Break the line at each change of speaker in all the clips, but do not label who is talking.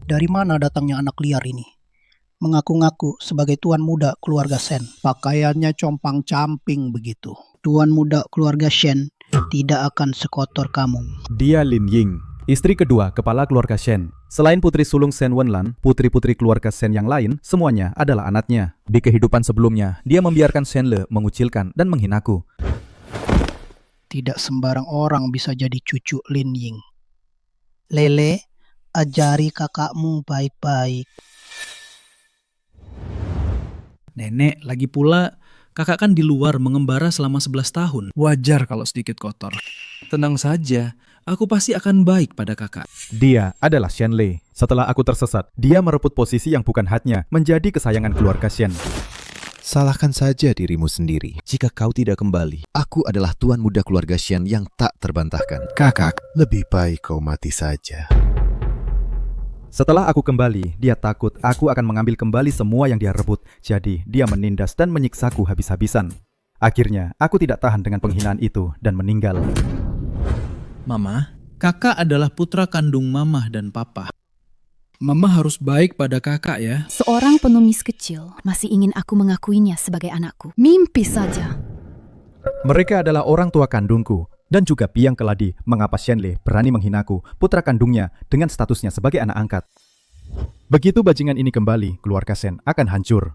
Dari mana datangnya anak liar ini? Mengaku-ngaku sebagai tuan muda keluarga Sen. Pakaiannya compang-camping begitu. Tuan muda keluarga Shen tidak akan sekotor kamu.
Dia Lin Ying, istri kedua kepala keluarga Shen. Selain putri sulung Shen Wenlan, putri-putri keluarga Shen yang lain semuanya adalah anaknya. Di kehidupan sebelumnya, dia membiarkan Shen Le mengucilkan dan menghinaku.
Tidak sembarang orang bisa jadi cucu Lin Ying. Lele, ajari kakakmu baik-baik.
Nenek, lagi pula kakak kan di luar mengembara selama 11 tahun. Wajar kalau sedikit kotor. Tenang saja, aku pasti akan baik pada kakak.
Dia adalah Shen Le. Setelah aku tersesat, dia merebut posisi yang bukan haknya, menjadi kesayangan keluarga Shen.
Salahkan saja dirimu sendiri. Jika kau tidak kembali, aku adalah tuan muda keluarga Shen yang tak terbantahkan. Kakak, lebih baik kau mati saja.
Setelah aku kembali, dia takut aku akan mengambil kembali semua yang dia rebut. Jadi, dia menindas dan menyiksaku habis-habisan. Akhirnya, aku tidak tahan dengan penghinaan itu dan meninggal.
Mama, kakak adalah putra kandung mama dan papa. Mama harus baik pada kakak ya.
Seorang pengemis kecil masih ingin aku mengakuinya sebagai anakku. Mimpi saja.
Mereka adalah orang tua kandungku. Dan juga biang keladi mengapa Shen Le berani menghinaku, putra kandungnya, dengan statusnya sebagai anak angkat. Begitu bajingan ini kembali, keluarga Shen akan hancur.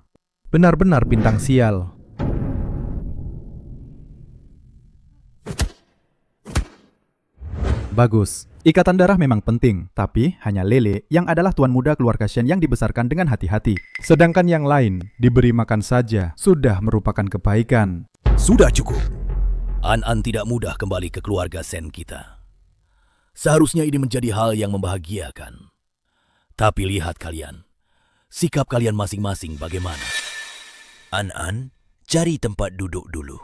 Benar-benar bintang sial. Bagus, ikatan darah memang penting, tapi hanya Lele yang adalah tuan muda keluarga Shen yang dibesarkan dengan hati-hati. Sedangkan yang lain diberi makan saja, sudah merupakan kebaikan.
Sudah cukup. An-An tidak mudah kembali ke keluarga Sen kita. Seharusnya ini menjadi hal yang membahagiakan. Tapi lihat kalian, sikap kalian masing-masing bagaimana. An-An, cari tempat duduk dulu.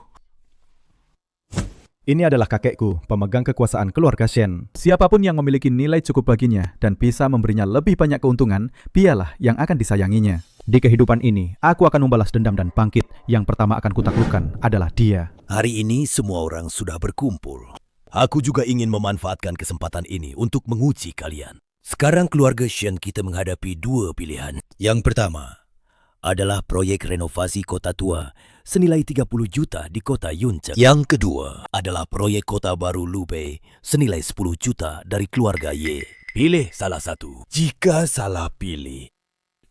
Ini adalah kakekku, pemegang kekuasaan keluarga Shen. Siapapun yang memiliki nilai cukup baginya dan bisa memberinya lebih banyak keuntungan, dialah yang akan disayanginya. Di kehidupan ini, aku akan membalas dendam dan bangkit. Yang pertama akan kutaklukkan adalah dia.
Hari ini semua orang sudah berkumpul. Aku juga ingin memanfaatkan kesempatan ini untuk menguji kalian. Sekarang keluarga Shen kita menghadapi dua pilihan. Yang pertama adalah proyek renovasi kota tua senilai 30 juta di kota Yuncheng. Yang kedua adalah proyek kota baru Lubei senilai 10 juta dari keluarga Ye. Pilih salah satu. Jika salah pilih,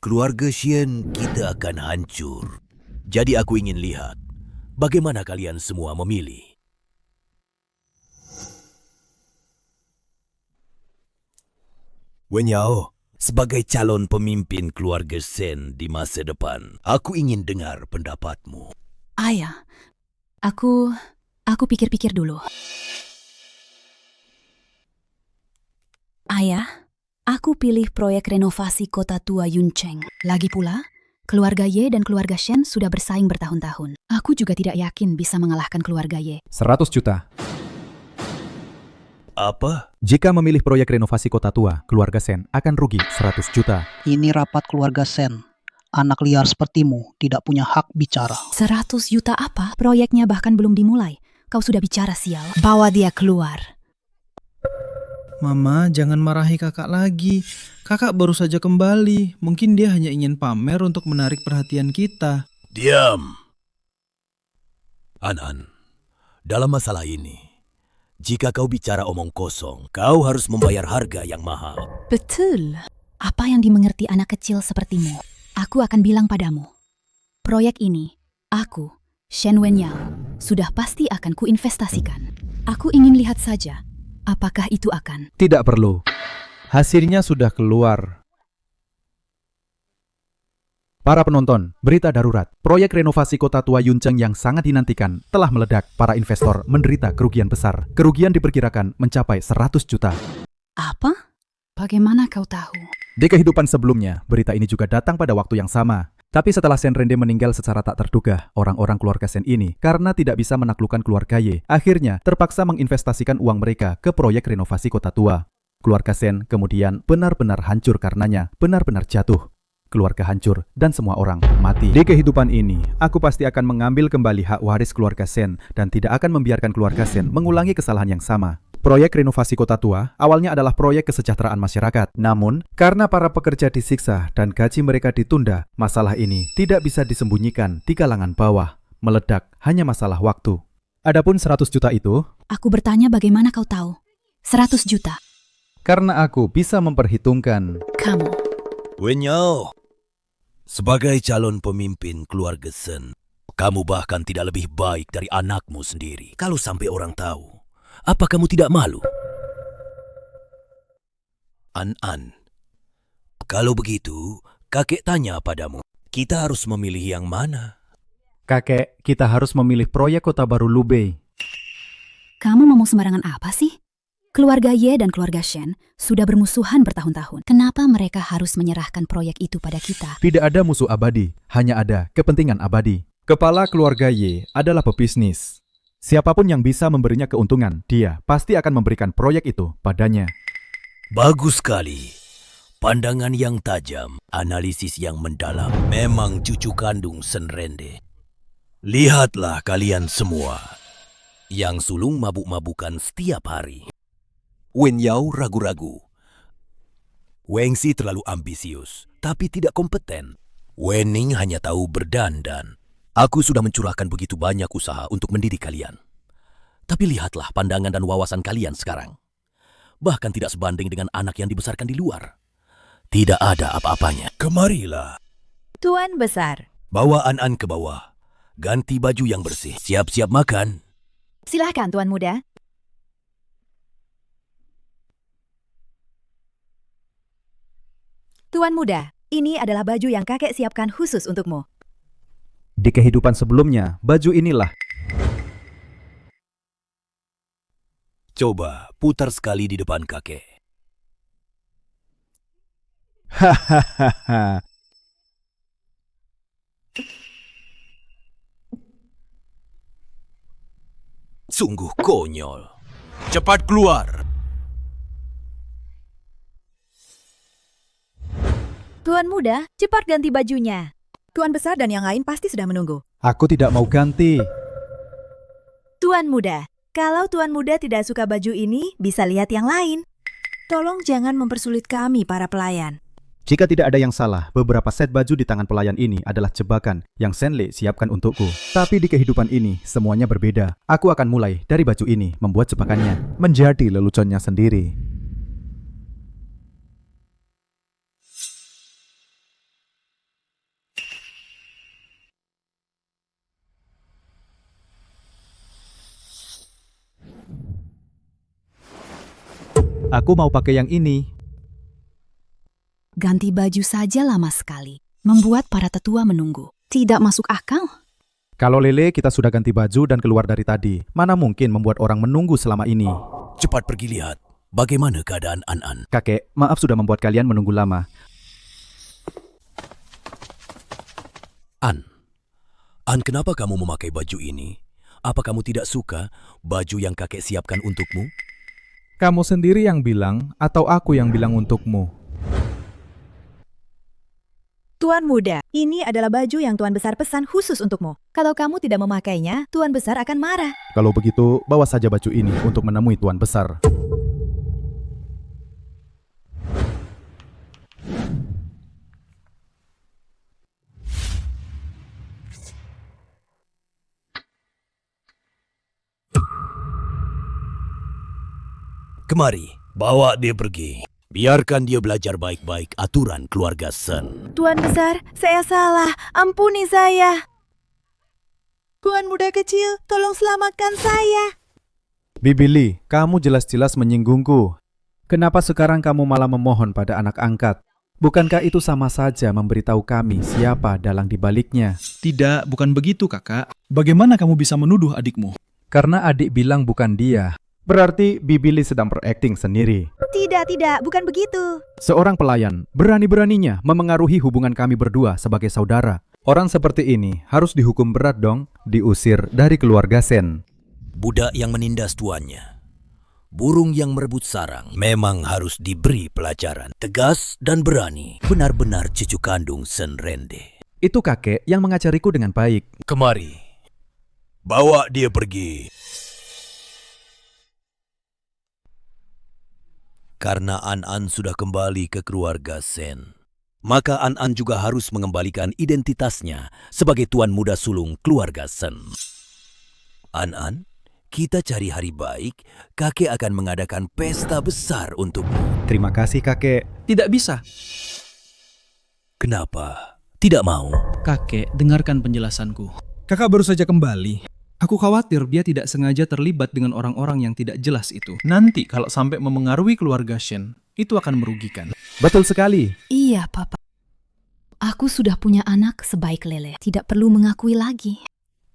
keluarga Shen kita akan hancur. Jadi aku ingin lihat bagaimana kalian semua memilih. Wen Yao, sebagai calon pemimpin keluarga Shen di masa depan, aku ingin dengar pendapatmu.
Ayah, aku pikir-pikir dulu. Ayah, aku pilih proyek renovasi kota tua Yuncheng. Lagi pula, keluarga Ye dan keluarga Shen sudah bersaing bertahun-tahun. Aku juga tidak yakin bisa mengalahkan keluarga Ye.
100 juta.
Apa?
Jika memilih proyek renovasi kota tua, keluarga Shen akan rugi 100 juta.
Ini rapat keluarga Sen. Anak liar sepertimu tidak punya hak bicara.
100 juta apa? Proyeknya bahkan belum dimulai. Kau sudah bicara sial. Bawa dia keluar.
Mama, jangan marahi kakak lagi. Kakak baru saja kembali. Mungkin dia hanya ingin pamer untuk menarik perhatian kita.
Diam! An-An, dalam masalah ini, jika kau bicara omong kosong, kau harus membayar harga yang mahal.
Betul. Apa yang dimengerti anak kecil sepertimu? Aku akan bilang padamu. Proyek ini, aku, Shen Wenyao, sudah pasti akan kuinvestasikan. Aku ingin lihat saja, apakah itu akan.
Tidak perlu. Hasilnya sudah keluar. Para penonton, berita darurat. Proyek renovasi kota tua Yuncheng yang sangat dinantikan telah meledak. Para investor menderita kerugian besar. Kerugian diperkirakan mencapai 100 juta.
Apa? Bagaimana kau tahu?
Di kehidupan sebelumnya, berita ini juga datang pada waktu yang sama. Tapi setelah Shen Rende meninggal secara tak terduga, orang-orang keluarga Shen ini, karena tidak bisa menaklukkan keluarga Ye, akhirnya terpaksa menginvestasikan uang mereka ke proyek renovasi kota tua. Keluarga Shen kemudian benar-benar hancur karenanya, benar-benar jatuh. Keluarga hancur dan semua orang mati. Di kehidupan ini, aku pasti akan mengambil kembali hak waris keluarga Shen dan tidak akan membiarkan keluarga Shen mengulangi kesalahan yang sama. Proyek renovasi kota tua awalnya adalah proyek kesejahteraan masyarakat. Namun, karena para pekerja disiksa dan gaji mereka ditunda, masalah ini tidak bisa disembunyikan di kalangan bawah. Meledak hanya masalah waktu. Adapun 100 juta itu,
Aku bertanya bagaimana kau tahu? 100 juta.
karena aku bisa memperhitungkan.
Kamu.
Wen Yao, sebagai calon pemimpin keluarga Sen, kamu bahkan tidak lebih baik dari anakmu sendiri. Kalau sampai orang tahu, apa kamu tidak malu? An-An, kalau begitu, kakek tanya padamu, kita harus memilih yang mana?
Kakek, kita harus memilih proyek kota baru Lubei.
Kamu ngomong sembarangan apa sih? Keluarga Ye dan keluarga Shen sudah bermusuhan bertahun-tahun. Kenapa mereka harus menyerahkan proyek itu pada kita?
Tidak ada musuh abadi, hanya ada kepentingan abadi. Kepala keluarga Ye adalah pebisnis. Siapapun yang bisa memberinya keuntungan, dia pasti akan memberikan proyek itu padanya.
Bagus sekali. Pandangan yang tajam, analisis yang mendalam, memang cucu kandung Sen Rende. Lihatlah kalian semua yang sulung mabuk-mabukan setiap hari. Wen Yao ragu-ragu. Wengsi terlalu ambisius, tapi tidak kompeten. Wening hanya tahu berdandan. Aku sudah mencurahkan begitu banyak usaha untuk mendidik kalian. Tapi lihatlah pandangan dan wawasan kalian sekarang. Bahkan tidak sebanding dengan anak yang dibesarkan di luar. Tidak ada apa-apanya. Kemarilah.
Tuan Besar.
Bawa An-An ke bawah. Ganti baju yang bersih. Siap-siap makan.
Silahkan Tuan Muda. Tuan Muda, ini adalah baju yang kakek siapkan khusus untukmu.
Di kehidupan sebelumnya, baju inilah.
Coba putar sekali di depan kakek.
Hahaha.
Sungguh konyol. Cepat keluar.
Tuan Muda, cepat ganti bajunya. Tuan Besar dan yang lain pasti sudah menunggu.
Aku tidak mau ganti.
Tuan Muda, kalau Tuan Muda tidak suka baju ini, bisa lihat yang lain. Tolong jangan mempersulit kami para pelayan.
Jika tidak ada yang salah, beberapa set baju di tangan pelayan ini adalah jebakan yang Senle siapkan untukku. Tapi di kehidupan ini, semuanya berbeda. Aku akan mulai dari baju ini, membuat jebakannya menjadi leluconnya sendiri. Aku mau pakai yang ini.
Ganti baju saja lama sekali, membuat para tetua menunggu. Tidak masuk akal.
Kalau Lele kita sudah ganti baju dan keluar dari tadi, mana mungkin membuat orang menunggu selama ini?
Cepat pergi lihat. Bagaimana keadaan An-An?
Kakek, maaf sudah membuat kalian menunggu lama.
An, kenapa kamu memakai baju ini? Apa kamu tidak suka baju yang kakek siapkan untukmu?
Kamu sendiri yang bilang atau aku yang bilang untukmu?
Tuan Muda, ini adalah baju yang Tuan Besar pesan khusus untukmu. Kalau kamu tidak memakainya, Tuan Besar akan marah.
Kalau begitu, bawa saja baju ini untuk menemui Tuan Besar.
Kemari, bawa dia pergi. Biarkan dia belajar baik-baik aturan keluarga Sen.
Tuan Besar, saya salah. Ampuni saya. Tuan Muda kecil, tolong selamatkan saya.
Bibi Li, kamu jelas-jelas menyinggungku. Kenapa sekarang kamu malah memohon pada anak angkat? Bukankah itu sama saja memberitahu kami siapa dalang dibaliknya?
Tidak, bukan begitu kakak. Bagaimana kamu bisa menuduh adikmu?
Karena adik bilang bukan dia. Berarti Bibi Li sedang berakting sendiri.
Tidak, bukan begitu.
Seorang pelayan berani-beraninya memengaruhi hubungan kami berdua sebagai saudara. Orang seperti ini harus dihukum berat dong, diusir dari keluarga Sen.
Budak yang menindas tuannya, burung yang merebut sarang, memang harus diberi pelajaran. Tegas dan berani, benar-benar cucu kandung Sen Rende.
Itu kakek yang mengajariku dengan baik.
Kemari, bawa dia pergi. Karena An-An sudah kembali ke keluarga Sen, maka An-An juga harus mengembalikan identitasnya sebagai tuan muda sulung keluarga Sen. An-An, kita cari hari baik, kakek akan mengadakan pesta besar untukmu.
Terima kasih, kakek.
Tidak bisa.
Kenapa? Tidak mau?
Kakek, dengarkan penjelasanku. Kakak baru saja kembali. Aku khawatir dia tidak sengaja terlibat dengan orang-orang yang tidak jelas itu. Nanti kalau sampai memengaruhi keluarga Shen, itu akan merugikan.
Betul sekali.
Iya, Papa. Aku sudah punya anak sebaik Lele. Tidak perlu mengakui lagi.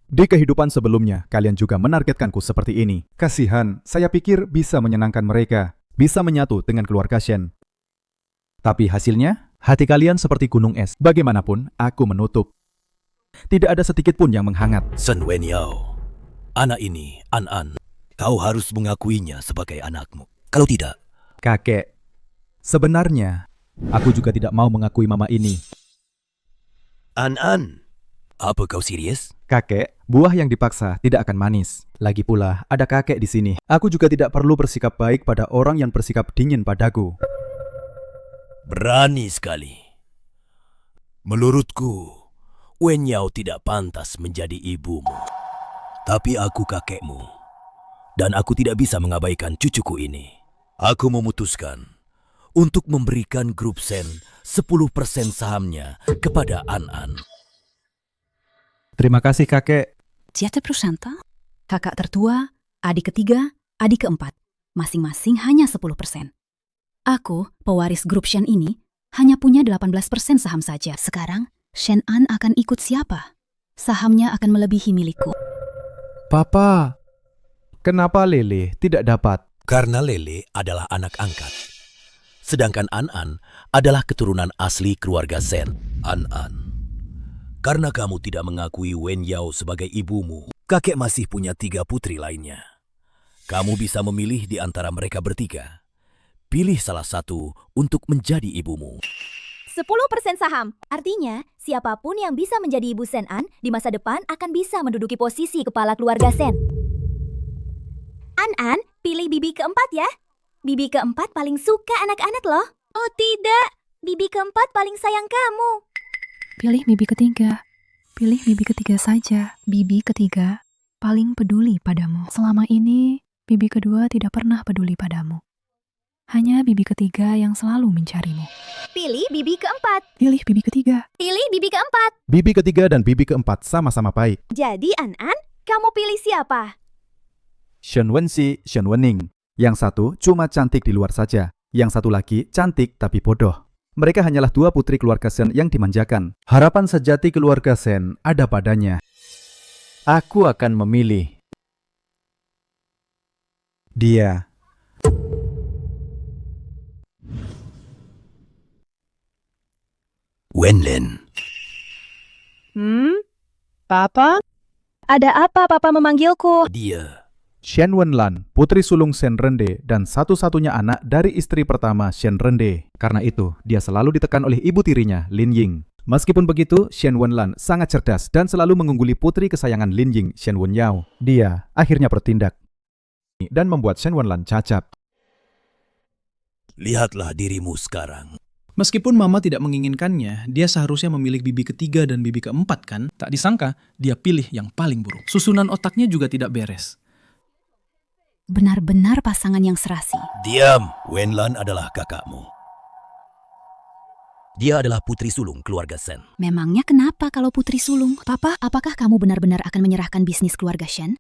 Di kehidupan sebelumnya, kalian juga menargetkanku seperti ini. Kasihan, saya pikir bisa menyenangkan mereka, bisa menyatu dengan keluarga Shen. Tapi hasilnya, hati kalian seperti gunung es. Bagaimanapun, aku menutup. Tidak ada sedikit pun yang menghangat.
Sen Wenyao, anak ini, An-An, kau harus mengakuinya sebagai anakmu. Kalau tidak,
Kakek, sebenarnya, aku juga tidak mau mengakui mama ini.
An-An, apa kau serius?
Kakek, buah yang dipaksa tidak akan manis. Lagi pula, ada kakek di sini. Aku juga tidak perlu bersikap baik pada orang yang bersikap dingin padaku.
Berani sekali. Menurutku, Wenyao tidak pantas menjadi ibumu. Tapi aku kakekmu. Dan aku tidak bisa mengabaikan cucuku ini. Aku memutuskan untuk memberikan grup Sen 10% sahamnya kepada An-An.
Terima kasih, kakek.
10%? Kakak tertua, adik ketiga, adik keempat. Masing-masing hanya 10%. Aku, pewaris grup Shen ini, hanya punya 18% saham saja. Sekarang, Shen An akan ikut siapa? Sahamnya akan melebihi milikku.
Papa, kenapa Lele tidak dapat?
Karena Lele adalah anak angkat. Sedangkan An-An adalah keturunan asli keluarga Sen. An-An, karena kamu tidak mengakui Wenyao sebagai ibumu, kakek masih punya 3 putri lainnya. Kamu bisa memilih di antara mereka bertiga. Pilih salah satu untuk menjadi ibumu.
10% saham. Artinya, siapapun yang bisa menjadi ibu Sen An di masa depan akan bisa menduduki posisi kepala keluarga Sen. An-An, pilih bibi keempat ya. Bibi keempat paling suka anak-anak loh. Oh tidak, bibi keempat paling sayang kamu.
Pilih bibi ketiga. Pilih bibi ketiga saja. Bibi ketiga paling peduli padamu. Selama ini, bibi kedua tidak pernah peduli padamu. Hanya bibi ketiga yang selalu mencarimu.
Pilih bibi keempat.
Pilih bibi ketiga.
Pilih bibi keempat.
Bibi ketiga dan bibi keempat sama-sama baik.
Jadi An-An, kamu pilih siapa?
Shen Wenxi, Shen Wening. Yang satu cuma cantik di luar saja. Yang satu lagi cantik tapi bodoh. Mereka hanyalah 2 putri keluarga Sen yang dimanjakan. Harapan sejati keluarga Sen ada padanya. Aku akan memilih dia.
Wenlin.
Papa? Ada apa Papa memanggilku?
Dia.
Shen Wenlan, putri sulung Shen Rende dan satu-satunya anak dari istri pertama Shen Rende. Karena itu, dia selalu ditekan oleh ibu tirinya, Lin Ying. Meskipun begitu, Shen Wenlan sangat cerdas dan selalu mengungguli putri kesayangan Lin Ying, Shen Wenyao. Dia akhirnya bertindak dan membuat Shen Wenlan cacat.
Lihatlah dirimu sekarang.
Meskipun mama tidak menginginkannya, dia seharusnya memilih bibi ketiga dan bibi keempat kan? Tak disangka, dia pilih yang paling buruk. Susunan otaknya juga tidak beres.
Benar-benar pasangan yang serasi.
Diam, Wenlan adalah kakakmu. Dia adalah putri sulung keluarga Sen.
Memangnya kenapa kalau putri sulung? Papa, apakah kamu benar-benar akan menyerahkan bisnis keluarga Shen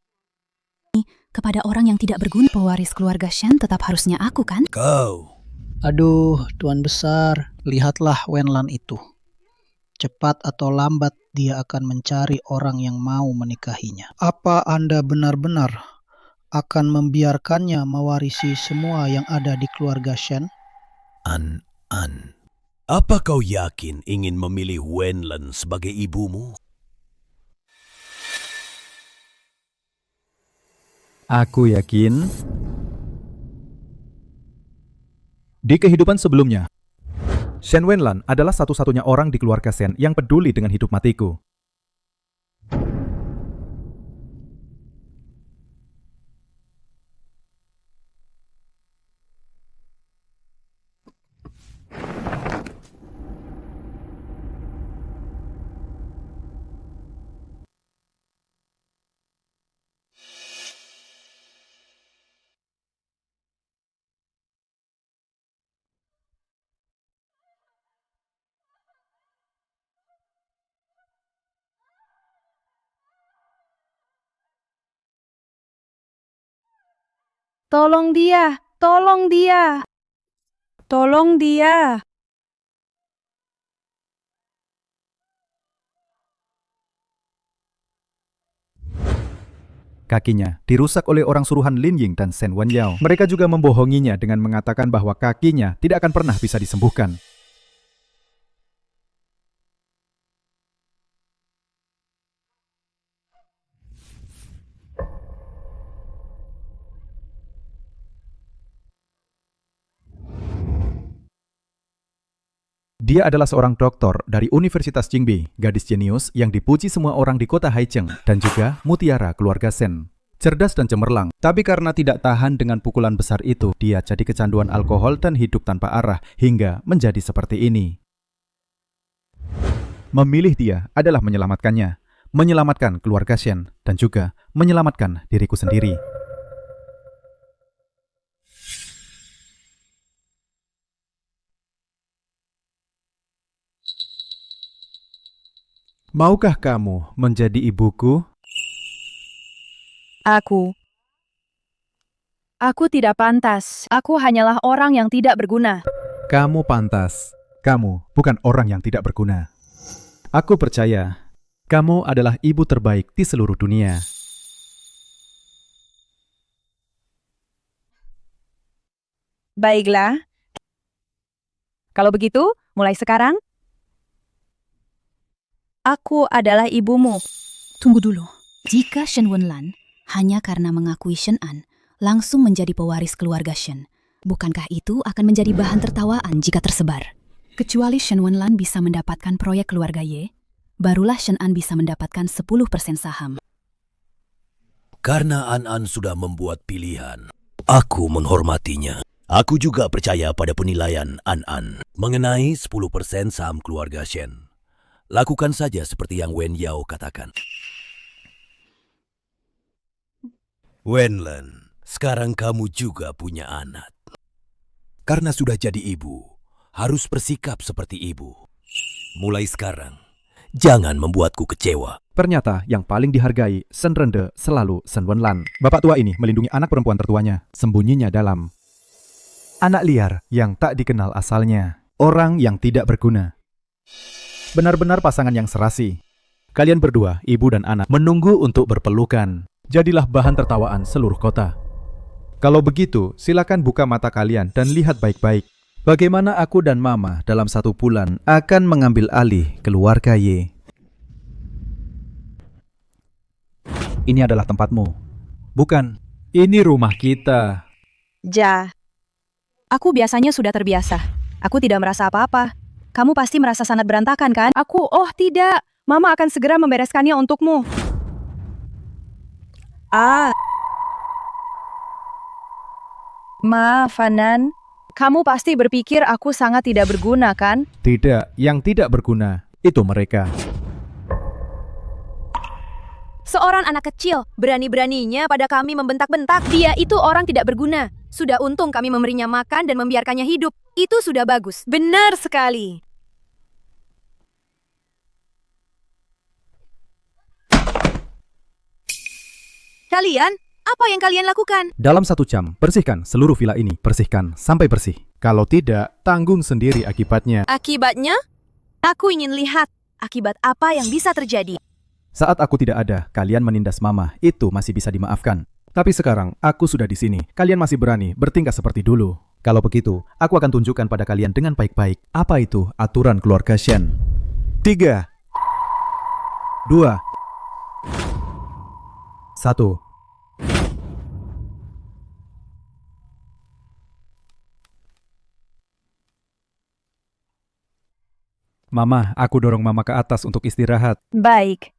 kepada orang yang tidak berguna? Pewaris keluarga Shen tetap harusnya aku kan?
Kau.
Aduh, Tuan Besar, lihatlah Wenlan itu. Cepat atau lambat dia akan mencari orang yang mau menikahinya. Apa Anda benar-benar akan membiarkannya mewarisi semua yang ada di keluarga Shen?
An-An. Apa kau yakin ingin memilih Wenlan sebagai ibumu?
Aku yakin di kehidupan sebelumnya, Shen Wenlan adalah satu-satunya orang di keluarga Sen yang peduli dengan hidup matiku.
Tolong dia! Tolong dia! Tolong dia!
Kakinya dirusak oleh orang suruhan Lin Ying dan Shen Wenyao. Mereka juga membohonginya dengan mengatakan bahwa kakinya tidak akan pernah bisa disembuhkan. Dia adalah seorang doktor dari Universitas Jingbi, gadis jenius yang dipuji semua orang di kota Haicheng, dan juga mutiara keluarga Shen. Cerdas dan cemerlang, tapi karena tidak tahan dengan pukulan besar itu, dia jadi kecanduan alkohol dan hidup tanpa arah hingga menjadi seperti ini. Memilih dia adalah menyelamatkannya, menyelamatkan keluarga Shen, dan juga menyelamatkan diriku sendiri. Maukah kamu menjadi ibuku?
Aku tidak pantas. Aku hanyalah orang yang tidak berguna.
Kamu pantas. Kamu bukan orang yang tidak berguna. Aku percaya, kamu adalah ibu terbaik di seluruh dunia.
Baiklah. Kalau begitu, mulai sekarang, aku adalah ibumu.
Tunggu dulu. Jika Shen Wenlan hanya karena mengakui Shen An langsung menjadi pewaris keluarga Shen, bukankah itu akan menjadi bahan tertawaan jika tersebar? Kecuali Shen Wenlan bisa mendapatkan proyek keluarga Ye, barulah Shen An bisa mendapatkan 10% saham.
Karena An sudah membuat pilihan, aku menghormatinya. Aku juga percaya pada penilaian An mengenai 10% saham keluarga Shen. Lakukan saja seperti yang Wen Yao katakan. Wenlan, sekarang kamu juga punya anak. Karena sudah jadi ibu, harus bersikap seperti ibu. Mulai sekarang, jangan membuatku kecewa.
Ternyata yang paling dihargai Shen Rende selalu Shen Wenlan. Bapak tua ini melindungi anak perempuan tertuanya, sembunyinya dalam anak liar yang tak dikenal asalnya, orang yang tidak berguna. Benar-benar pasangan yang serasi. Kalian berdua, ibu dan anak, menunggu untuk berpelukan. Jadilah bahan tertawaan seluruh kota. Kalau begitu, silakan buka mata kalian dan lihat baik-baik. Bagaimana aku dan Mama dalam 1 bulan akan mengambil alih keluarga Ye. Ini adalah tempatmu. Bukan, ini rumah kita.
Aku biasanya sudah terbiasa. Aku tidak merasa apa-apa. Kamu pasti merasa sangat berantakan, kan? Oh tidak. Mama akan segera membereskannya untukmu. Maaf, Anan. Kamu pasti berpikir aku sangat tidak berguna, kan?
Tidak, yang tidak berguna, itu mereka.
Seorang anak kecil, berani-beraninya pada kami membentak-bentak. Dia itu orang tidak berguna. Sudah untung kami memberinya makan dan membiarkannya hidup. Itu sudah bagus. Benar sekali. Kalian, apa yang kalian lakukan?
Dalam 1 jam, bersihkan seluruh villa ini. Bersihkan sampai bersih. Kalau tidak, tanggung sendiri akibatnya.
Akibatnya? Aku ingin lihat akibat apa yang bisa terjadi.
Saat aku tidak ada, kalian menindas Mama. Itu masih bisa dimaafkan. Tapi sekarang, aku sudah di sini. Kalian masih berani bertingkah seperti dulu. Kalau begitu, aku akan tunjukkan pada kalian dengan baik-baik. Apa itu aturan keluarga Shen? 3, 2, 1. Mama, aku dorong Mama ke atas untuk istirahat.
Baik.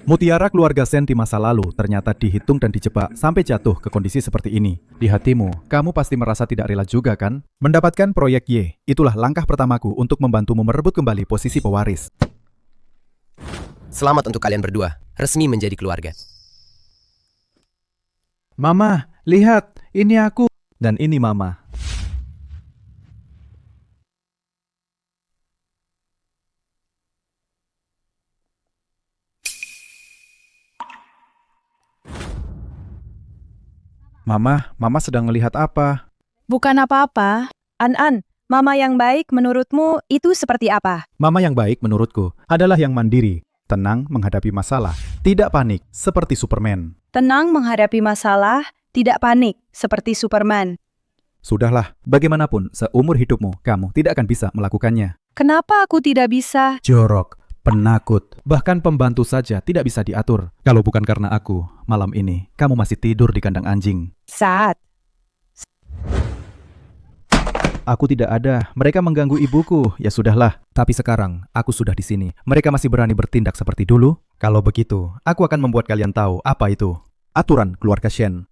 Mutiara keluarga Shen di masa lalu ternyata dihitung dan dijebak sampai jatuh ke kondisi seperti ini. Di hatimu, kamu pasti merasa tidak rela juga, kan? Mendapatkan proyek Y, itulah langkah pertamaku untuk membantumu merebut kembali posisi pewaris.
Selamat untuk kalian berdua, resmi menjadi keluarga.
Mama, lihat, ini aku. Dan ini Mama. Mama sedang melihat apa?
Bukan apa-apa. An-an, mama yang baik menurutmu itu seperti apa?
Mama yang baik menurutku adalah yang mandiri, tenang menghadapi masalah, tidak panik, seperti Superman.
Tenang menghadapi masalah, tidak panik, seperti Superman.
Sudahlah, bagaimanapun seumur hidupmu, kamu tidak akan bisa melakukannya.
Kenapa aku tidak bisa?
Jorok, penakut, bahkan pembantu saja tidak bisa diatur. Kalau bukan karena aku, malam ini kamu masih tidur di kandang anjing.
Saat.
Aku tidak ada, mereka mengganggu ibuku, ya sudahlah. Tapi sekarang, aku sudah di sini. Mereka masih berani bertindak seperti dulu? Kalau begitu, aku akan membuat kalian tahu apa itu. Aturan keluarga Shen.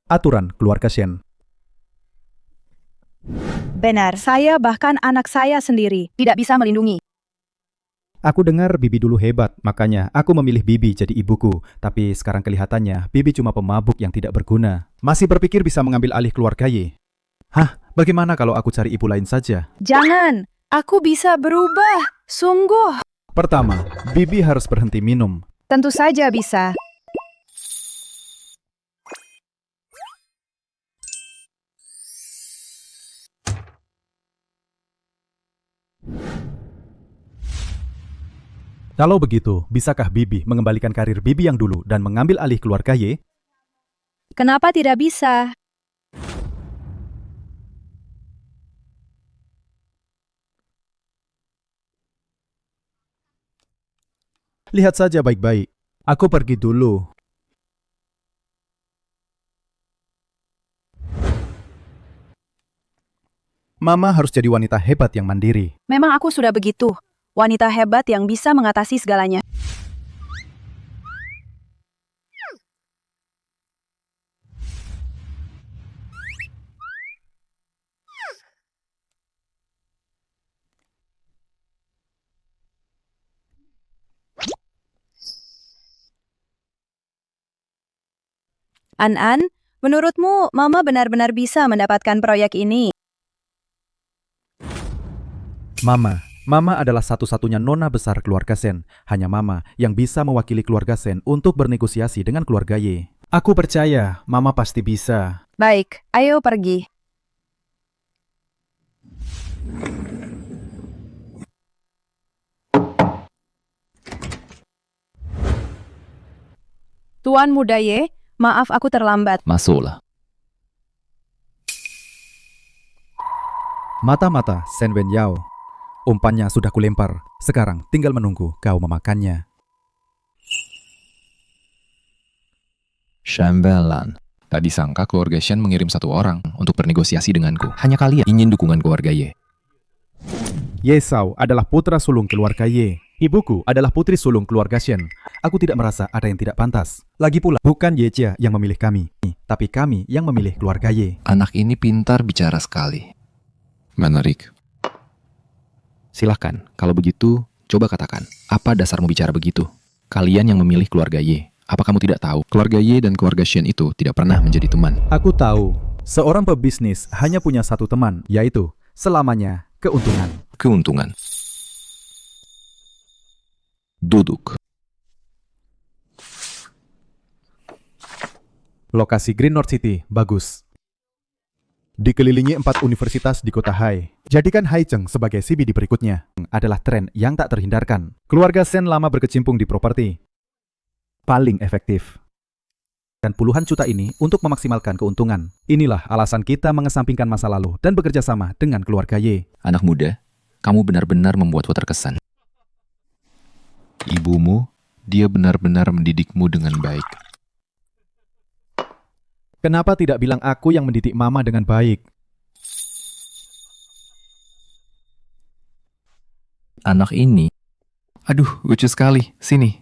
Aturan keluarga Shen.
Benar, saya bahkan anak saya sendiri tidak bisa melindungi.
Aku dengar Bibi dulu hebat, makanya aku memilih Bibi jadi ibuku. Tapi sekarang kelihatannya Bibi cuma pemabuk yang tidak berguna. Masih berpikir bisa mengambil alih keluarga Ye. Hah? Bagaimana kalau aku cari ibu lain saja?
Jangan, aku bisa berubah. Sungguh.
Pertama, Bibi harus berhenti minum.
Tentu saja bisa.
Kalau begitu, bisakah Bibi mengembalikan karir Bibi yang dulu dan mengambil alih keluarga Ye?
Kenapa tidak bisa?
Lihat saja baik-baik. Aku pergi dulu. Mama harus jadi wanita hebat yang mandiri.
Memang aku sudah begitu. Wanita hebat yang bisa mengatasi segalanya. An-an, menurutmu Mama benar-benar bisa mendapatkan proyek ini?
Mama adalah satu-satunya nona besar keluarga Shen. Hanya Mama yang bisa mewakili keluarga Shen untuk bernegosiasi dengan keluarga Ye. Aku percaya Mama pasti bisa.
Baik, ayo pergi. Tuan Muda Ye, maaf aku terlambat.
Masuklah.
Mata-mata Shen Wenyao. Umpannya sudah kulempar. Sekarang tinggal menunggu kau memakannya.
Shambalan. Tak disangka keluarga Shen mengirim satu orang untuk bernegosiasi denganku. Hanya kalian ingin dukungan keluarga Ye.
Ye Shao adalah putra sulung keluarga Ye. Ibuku adalah putri sulung keluarga Shen. Aku tidak merasa ada yang tidak pantas. Lagi pula, bukan Ye Jia yang memilih kami, tapi kami yang memilih keluarga Ye.
Anak ini pintar bicara sekali. Menarik. Silahkan, kalau begitu, coba katakan, apa dasarmu bicara begitu? Kalian yang memilih keluarga Ye. Apa kamu tidak tahu, keluarga Ye dan keluarga Shen itu tidak pernah menjadi teman?
Aku tahu, seorang pebisnis hanya punya satu teman, yaitu selamanya keuntungan.
Keuntungan. Duduk.
Lokasi Green North City bagus. Dikelilingi 4 universitas di kota Hai. Jadikan Haicheng sebagai CBD berikutnya. Adalah tren yang tak terhindarkan. Keluarga Shen lama berkecimpung di properti. Paling efektif. Dan puluhan juta ini untuk memaksimalkan keuntungan. Inilah alasan kita mengesampingkan masa lalu dan bekerja sama dengan keluarga Ye.
Anak muda, kamu benar-benar membuatku terkesan. Ibumu, dia benar-benar mendidikmu dengan baik.
Kenapa tidak bilang aku yang mendidik Mama dengan baik?
Anak ini, aduh, lucu sekali. Sini.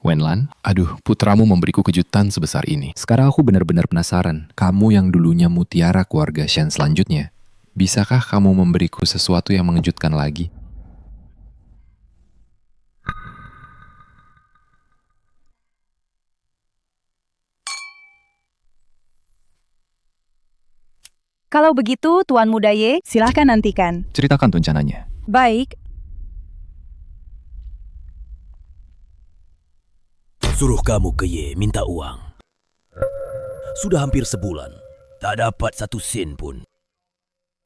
Wenlan, aduh, putramu memberiku kejutan sebesar ini. Sekarang aku benar-benar penasaran. Kamu yang dulunya mutiara keluarga Shen selanjutnya, bisakah kamu memberiku sesuatu yang mengejutkan lagi?
Kalau begitu, Tuan Muda Ye, silahkan nantikan.
Ceritakan rencananya.
Baik.
Suruh kamu ke Ye minta uang. Sudah hampir sebulan. Tak dapat satu sen pun.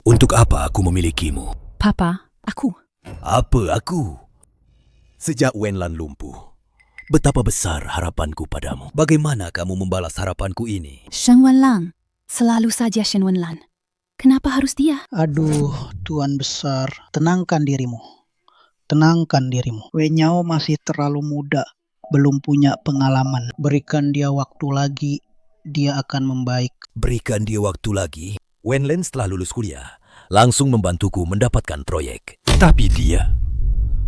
Untuk apa aku memilikimu?
Papa, aku.
Apa aku? Sejak Wenlan lumpuh, betapa besar harapanku padamu. Bagaimana kamu membalas harapanku ini?
Shen Wenlan. Selalu saja Shen Wenlan. Kenapa harus dia?
Aduh, Tuan Besar, tenangkan dirimu. Tenangkan dirimu. Wenyao masih terlalu muda, belum punya pengalaman. Berikan dia waktu lagi, dia akan membaik.
Berikan dia waktu lagi. Wenlan setelah lulus kuliah, langsung membantuku mendapatkan proyek. Tapi dia,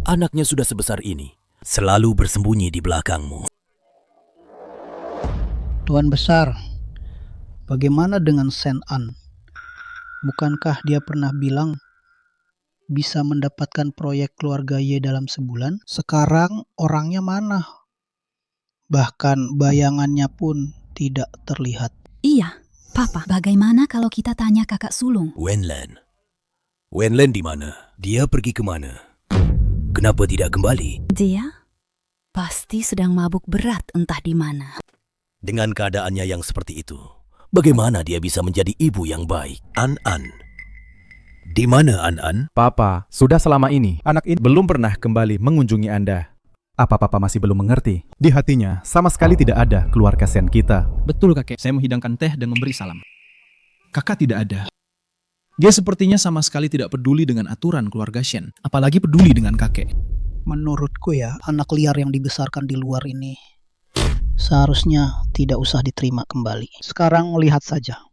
anaknya sudah sebesar ini, selalu bersembunyi di belakangmu.
Tuan Besar, bagaimana dengan Sen An? Bukankah dia pernah bilang bisa mendapatkan proyek keluarga Ye dalam sebulan? Sekarang orangnya mana? Bahkan bayangannya pun tidak terlihat.
Iya, Papa. Bagaimana kalau kita tanya kakak sulung?
Wenlan. Wenlan di mana? Dia pergi kemana? Kenapa tidak kembali?
Dia pasti sedang mabuk berat entah di mana.
Dengan keadaannya yang seperti itu, bagaimana dia bisa menjadi ibu yang baik? An-An. Di mana An-An?
Papa, sudah selama ini anak ini belum pernah kembali mengunjungi Anda. Apa Papa masih belum mengerti? Di hatinya sama sekali tidak ada keluarga Sen kita.
Betul kakek, saya menghidangkan teh dan memberi salam. Kakak tidak ada. Dia sepertinya sama sekali tidak peduli dengan aturan keluarga Shen, apalagi peduli dengan kakek.
Menurutku ya, anak liar yang dibesarkan di luar ini seharusnya tidak usah diterima kembali. Sekarang lihat saja,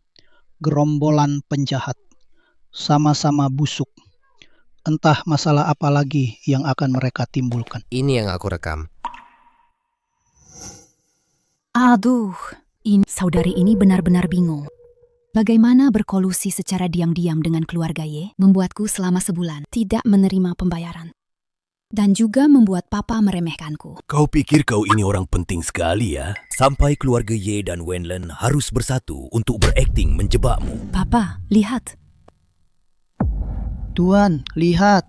gerombolan penjahat, sama-sama busuk. Entah masalah apa lagi yang akan mereka timbulkan.
Ini yang aku rekam.
Aduh, saudari ini benar-benar bingung. Bagaimana berkolusi secara diam-diam dengan keluarga Ye membuatku selama sebulan tidak menerima pembayaran. Dan juga membuat Papa meremehkanku.
Kau pikir kau ini orang penting sekali ya? Sampai keluarga Ye dan Wenlan harus bersatu untuk berakting menjebakmu.
Papa, lihat.
Tuan, lihat.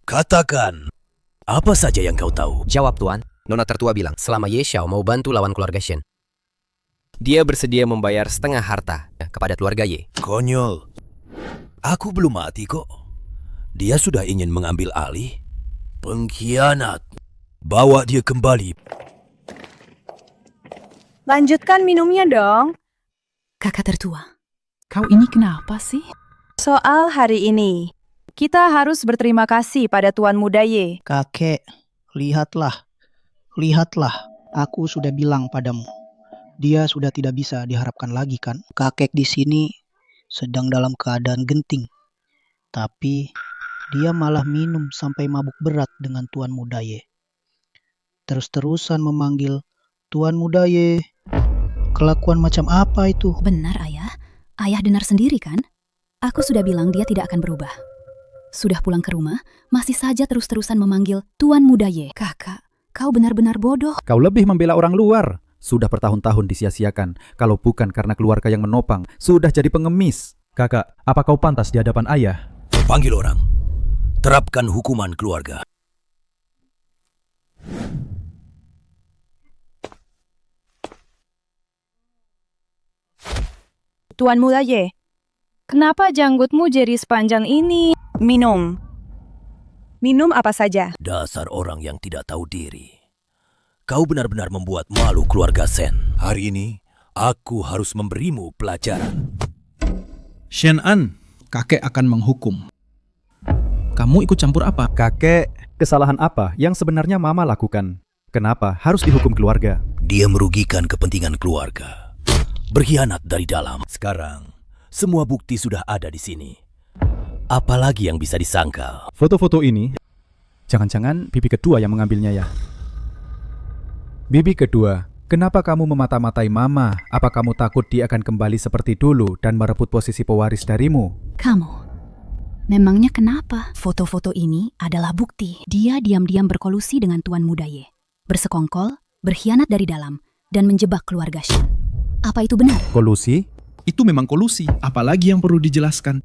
Katakan, apa saja yang kau tahu?
Jawab Tuan. Nona tertua bilang, selama Ye Xiao mau bantu lawan keluarga Shen, dia bersedia membayar setengah harta kepada keluarga Ye.
Konyol. Aku belum mati kok. Dia sudah ingin mengambil alih. Pengkhianat. Bawa dia kembali.
Lanjutkan minumnya dong.
Kakak tertua.
Kau ini kenapa sih?
Soal hari ini, kita harus berterima kasih pada Tuan Muda Ye.
Kakek, lihatlah. Lihatlah, aku sudah bilang padamu. Dia sudah tidak bisa diharapkan lagi kan? Kakek di sini sedang dalam keadaan genting. Tapi dia malah minum sampai mabuk berat dengan Tuan Muda Ye. Terus-terusan memanggil Tuan Muda Ye. Kelakuan macam apa itu?
Benar, Ayah. Ayah dengar sendiri kan? Aku sudah bilang dia tidak akan berubah. Sudah pulang ke rumah, masih saja terus-terusan memanggil Tuan Muda Ye. Kakak, kau benar-benar bodoh.
Kau lebih membela orang luar. Sudah bertahun-tahun disia-siakan. Kalau bukan karena keluarga yang menopang, sudah jadi pengemis. Kakak, apa kau pantas di hadapan ayah?
Panggil orang. Terapkan hukuman keluarga.
Tuan Muda Ye, kenapa janggutmu jadi sepanjang ini? Minum. Minum apa saja?
Dasar orang yang tidak tahu diri. Kau benar-benar membuat malu keluarga Sen. Hari ini, aku harus memberimu pelajaran.
Shen An, kakek akan menghukum. Kamu ikut campur apa?
Kakek, kesalahan apa yang sebenarnya Mama lakukan? Kenapa harus dihukum keluarga?
Dia merugikan kepentingan keluarga. Berkhianat dari dalam. Sekarang, semua bukti sudah ada di sini. Apalagi yang bisa disangkal?
Foto-foto ini, jangan-jangan bibi kedua yang mengambilnya ya? Bibi kedua, kenapa kamu memata-matai Mama? Apa kamu takut dia akan kembali seperti dulu dan merebut posisi pewaris darimu?
Kamu, memangnya kenapa? Foto-foto ini adalah bukti. Dia diam-diam berkolusi dengan Tuan Muda Ye. Bersekongkol, berkhianat dari dalam, dan menjebak keluarga Shen. Apa itu benar?
Kolusi?
Itu memang kolusi, apalagi yang perlu dijelaskan.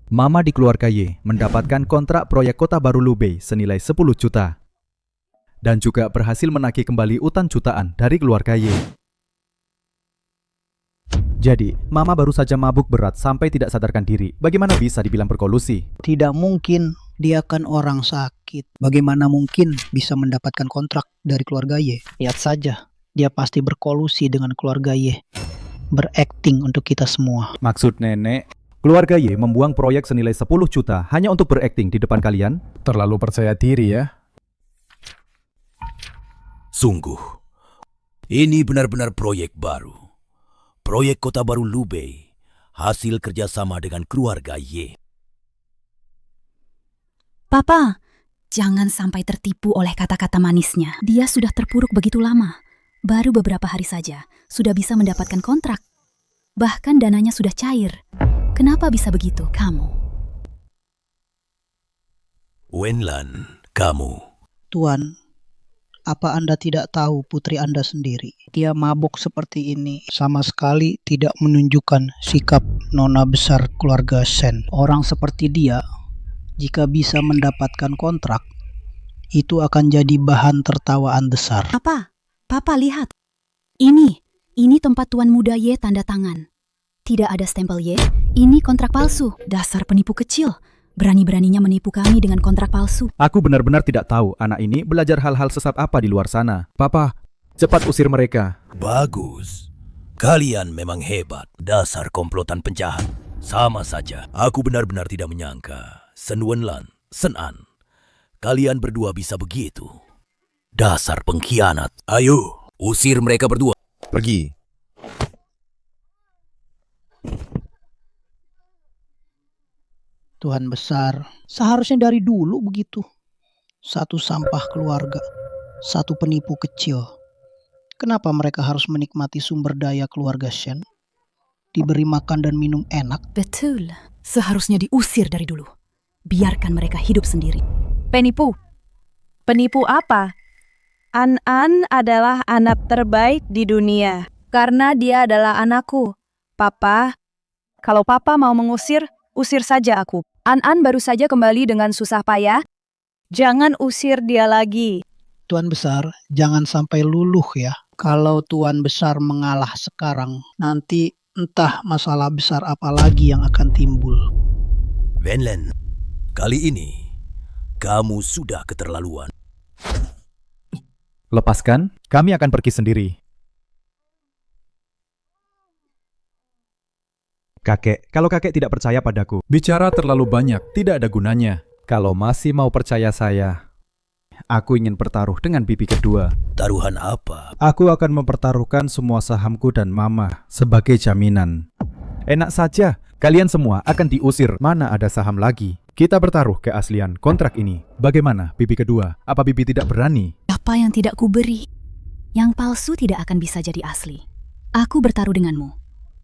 Mama di keluarga Ye mendapatkan kontrak proyek kota baru Lubei senilai 10 juta. dan juga berhasil menagih kembali utang jutaan dari keluarga Ye. Jadi, Mama baru saja mabuk berat sampai tidak sadarkan diri. Bagaimana bisa dibilang berkolusi?
Tidak mungkin, dia kan orang sakit. Bagaimana mungkin bisa mendapatkan kontrak dari keluarga Ye? Lihat saja, dia pasti berkolusi dengan keluarga Ye. Berakting untuk kita semua.
Maksud nenek, keluarga Ye membuang proyek senilai 10 juta hanya untuk berakting di depan kalian?
Terlalu percaya diri ya.
Sungguh, ini benar-benar proyek baru. Proyek Kota Baru Lubei, hasil kerjasama dengan keluarga Ye.
Papa, jangan sampai tertipu oleh kata-kata manisnya. Dia sudah terpuruk begitu lama. Baru beberapa hari saja, sudah bisa mendapatkan kontrak. Bahkan dananya sudah cair. Kenapa bisa begitu, kamu?
Wenlan, kamu.
Tuan, apa Anda tidak tahu putri Anda sendiri? Dia mabuk seperti ini sama sekali tidak menunjukkan sikap nona besar keluarga Shen. Orang seperti dia, jika bisa mendapatkan kontrak, itu akan jadi bahan tertawaan besar.
Papa lihat. Ini tempat Tuan Muda Ye tanda tangan. Tidak ada stempel Ye, ini kontrak palsu. Dasar penipu kecil. Berani-beraninya menipu kami dengan kontrak palsu.
Aku benar-benar tidak tahu anak ini belajar hal-hal sesat apa di luar sana. Papa, cepat usir mereka.
Bagus. Kalian memang hebat. Dasar komplotan penjahat. Sama saja. Aku benar-benar tidak menyangka. Sen Wenlan, Sen An, kalian berdua bisa begitu. Dasar pengkhianat. Ayo, usir mereka berdua.
Pergi.
Tuhan besar, seharusnya dari dulu begitu. Satu sampah keluarga, satu penipu kecil. Kenapa mereka harus menikmati sumber daya keluarga Shen? Diberi makan dan minum enak.
Betul, seharusnya diusir dari dulu. Biarkan mereka hidup sendiri.
Penipu? Penipu apa? An-An adalah anak terbaik di dunia. Karena dia adalah anakku. Papa, kalau Papa mau mengusir, usir saja aku. An-An baru saja kembali dengan susah payah. Jangan usir dia lagi.
Tuan besar, jangan sampai luluh ya. Kalau Tuan besar mengalah sekarang, nanti entah masalah besar apa lagi yang akan timbul.
Wenlan, kali ini kamu sudah keterlaluan.
Lepaskan, kami akan pergi sendiri. Kakek, kalau kakek tidak percaya padaku,
Bicara terlalu banyak,
tidak ada gunanya. Kalau masih mau percaya saya, aku ingin bertaruh dengan bibi kedua.
Taruhan apa?
Aku akan mempertaruhkan semua sahamku dan Mama sebagai jaminan. Enak saja, kalian semua akan diusir. Mana ada saham lagi? Kita bertaruh keaslian kontrak ini. Bagaimana, bibi kedua? Apa bibi tidak berani?
Apa yang tidak kuberi? Yang palsu tidak akan bisa jadi asli. Aku bertaruh denganmu.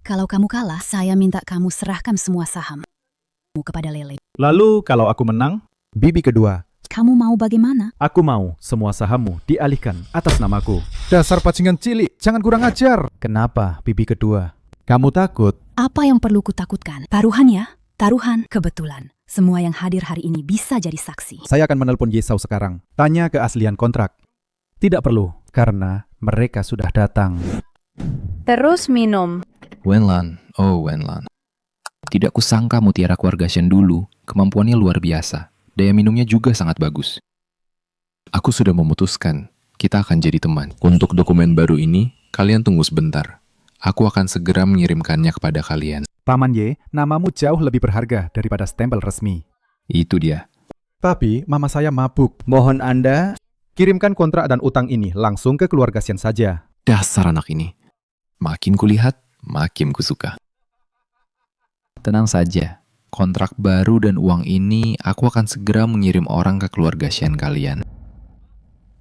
Kalau kamu kalah, saya minta kamu serahkan semua sahammu kepada Lele.
Lalu kalau aku menang, bibi kedua,
Kamu mau bagaimana?
aku mau semua sahammu dialihkan atas namaku. Dasar pacingan cilik, jangan kurang ajar. Kenapa, bibi kedua? Kamu takut?
Apa yang perlu kutakutkan? Taruhan ya? Taruhan. Kebetulan, semua yang hadir hari ini bisa jadi saksi.
Saya akan menelpon Yesau sekarang. Tanya keaslian kontrak. Tidak perlu, karena mereka sudah datang.
Terus minum.
Wenlan, oh Wenlan. Tidak kusangka mutiara keluarga Shen dulu, kemampuannya luar biasa. Daya minumnya juga sangat bagus. Aku sudah memutuskan, kita akan jadi teman. Untuk dokumen baru ini, kalian tunggu sebentar. Aku akan segera mengirimkannya kepada kalian.
Paman Ye, namamu jauh lebih berharga daripada stempel resmi.
Itu dia.
Tapi mama saya mabuk. Mohon Anda kirimkan kontrak dan utang ini langsung ke keluarga Shen saja.
Dasar anak ini. Makin kulihat, makin kusuka. Tenang saja. Kontrak baru dan uang ini aku akan segera mengirim orang ke keluarga Shen kalian.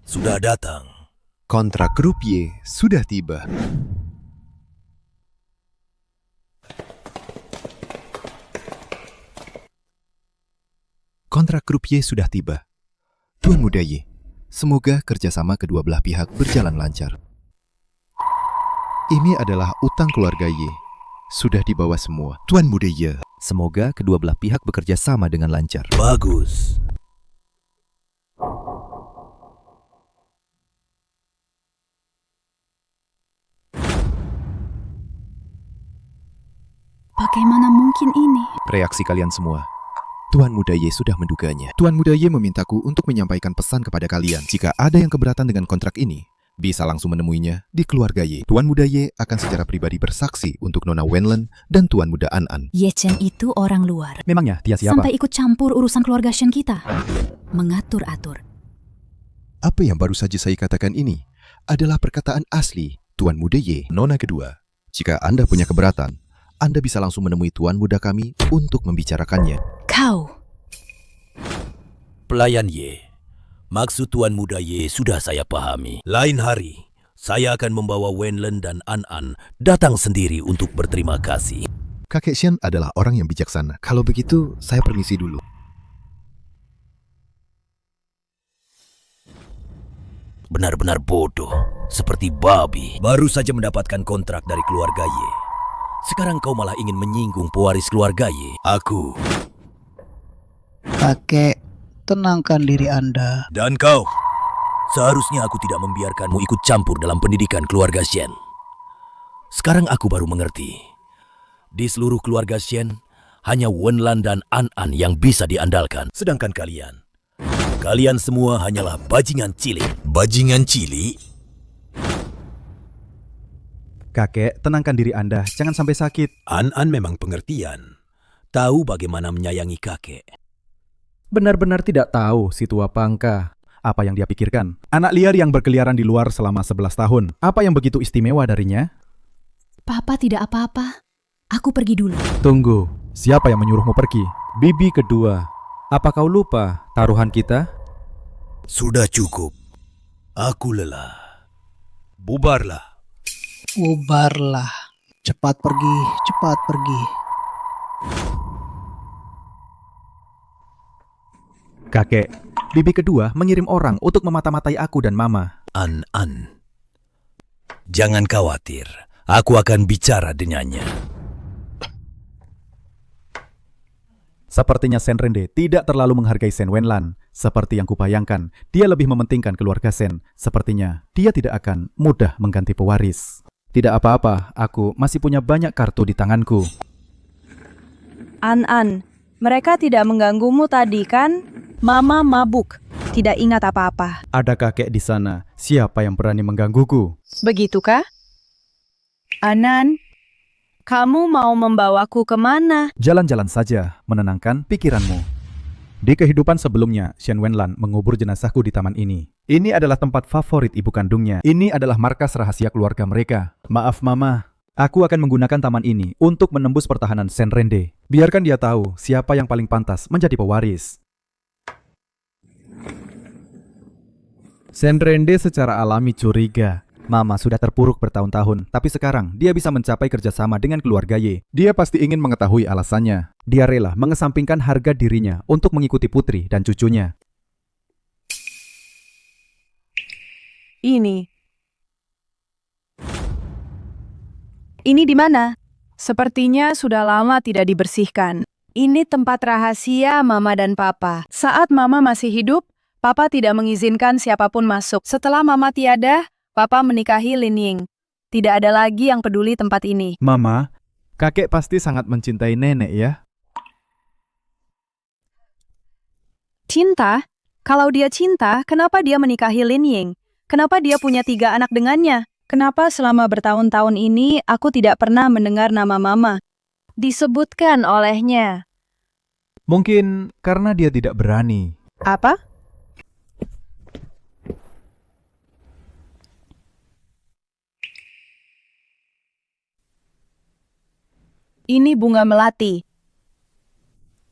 Sudah datang.
Kontrak grup Y sudah tiba. Kontrak grup Y sudah tiba. Tuan Muda Y, semoga kerjasama kedua belah pihak berjalan lancar. Ini adalah utang keluarga Y. Sudah dibawa semua. Tuan Muda Y, semoga kedua belah pihak bekerja sama dengan lancar.
Bagus.
Bagaimana mungkin ini?
Reaksi kalian semua. Tuan Muda Ye sudah menduganya. Tuan Muda Ye memintaku untuk menyampaikan pesan kepada kalian. Jika ada yang keberatan dengan kontrak ini, bisa langsung menemuinya di keluarga Ye. Tuan Muda Ye akan secara pribadi bersaksi untuk Nona Wenlan dan Tuan Muda An.
Ye Chen itu orang luar.
Memangnya dia siapa?
Sampai ikut campur urusan keluarga Shen kita. Mengatur-atur.
Apa yang baru saja saya katakan ini adalah perkataan asli Tuan Muda Ye. Nona kedua, jika Anda punya keberatan, Anda bisa langsung menemui Tuan Muda kami untuk membicarakannya.
Kau.
Pelayan Ye, maksud Tuan Muda Ye sudah saya pahami. Lain hari, saya akan membawa Wenlan dan An datang sendiri untuk berterima kasih.
Kakek Shen adalah orang yang bijaksana. Kalau begitu, saya permisi dulu.
Benar-benar bodoh, seperti babi. Baru saja mendapatkan kontrak dari keluarga Ye. Sekarang kau malah ingin menyinggung pewaris keluarga Ye. Aku.
Kakek, tenangkan diri Anda.
Dan kau. Seharusnya aku tidak membiarkanmu ikut campur dalam pendidikan keluarga Shen. Sekarang aku baru mengerti. Di seluruh keluarga Shen, hanya Wenlan dan An yang bisa diandalkan. Sedangkan kalian semua hanyalah bajingan cilik. Bajingan cilik?
Kakek, tenangkan diri Anda, jangan sampai sakit.
An memang pengertian. Tahu bagaimana menyayangi kakek.
Benar-benar tidak tahu si tua pangka apa yang dia pikirkan. Anak liar yang berkeliaran di luar selama 11 tahun. Apa yang begitu istimewa darinya?
Papa tidak apa-apa. Aku pergi dulu.
Tunggu, siapa yang menyuruhmu pergi? Bibi kedua. Apa kau lupa taruhan kita?
Sudah cukup. Aku lelah. Bubarlah.
Bubarlah. Cepat pergi, cepat pergi.
Kakek, bibi kedua mengirim orang untuk memata-matai aku dan mama.
An. Jangan khawatir. Aku akan bicara dengannya.
Sepertinya Shen Rende tidak terlalu menghargai Shen Wenlan. Seperti yang kupayangkan, dia lebih mementingkan keluarga Shen. Sepertinya dia tidak akan mudah mengganti pewaris. Tidak apa-apa, aku masih punya banyak kartu di tanganku.
An, mereka tidak mengganggumu tadi kan? Mama mabuk, tidak ingat apa-apa.
Ada kakek di sana, siapa yang berani menggangguku?
Begitukah? Anan, kamu mau membawaku kemana?
Jalan-jalan saja, menenangkan pikiranmu. Di kehidupan sebelumnya, Shen Wenlan mengubur jenazahku di taman ini. Ini adalah tempat favorit ibu kandungnya. Ini adalah markas rahasia keluarga mereka. Maaf mama, aku akan menggunakan taman ini untuk menembus pertahanan Shen Rende. Biarkan dia tahu siapa yang paling pantas menjadi pewaris. Shen Rende secara alami curiga. Mama sudah terpuruk bertahun-tahun, tapi sekarang dia bisa mencapai kerjasama dengan keluarga Ye. Dia pasti ingin mengetahui alasannya. Dia rela mengesampingkan harga dirinya untuk mengikuti putri dan cucunya.
Ini di mana? Sepertinya sudah lama tidak dibersihkan. Ini tempat rahasia Mama dan Papa. Saat Mama masih hidup, Papa tidak mengizinkan siapapun masuk. Setelah Mama tiada, Papa menikahi Lin Ying. Tidak ada lagi yang peduli tempat ini.
Mama, kakek pasti sangat mencintai nenek ya?
Cinta? Kalau dia cinta, kenapa dia menikahi Lin Ying? Kenapa dia punya 3 anak dengannya? Kenapa selama bertahun-tahun ini aku tidak pernah mendengar nama Mama disebutkan olehnya?
Mungkin karena dia tidak berani.
Apa? Ini bunga melati.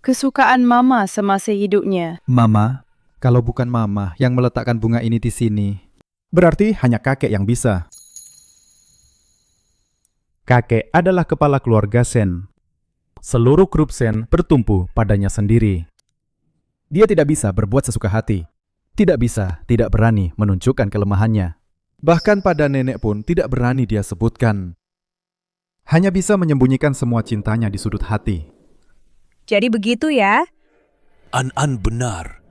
Kesukaan Mama semasa hidupnya.
Mama, kalau bukan Mama yang meletakkan bunga ini di sini, berarti hanya kakek yang bisa. Kakek adalah kepala keluarga Shen. Seluruh grup Shen bertumpu padanya sendiri. Dia tidak bisa berbuat sesuka hati. Tidak bisa, tidak berani menunjukkan kelemahannya. Bahkan pada nenek pun tidak berani dia sebutkan. Hanya bisa menyembunyikan semua cintanya di sudut hati.
Jadi begitu ya?
An benar.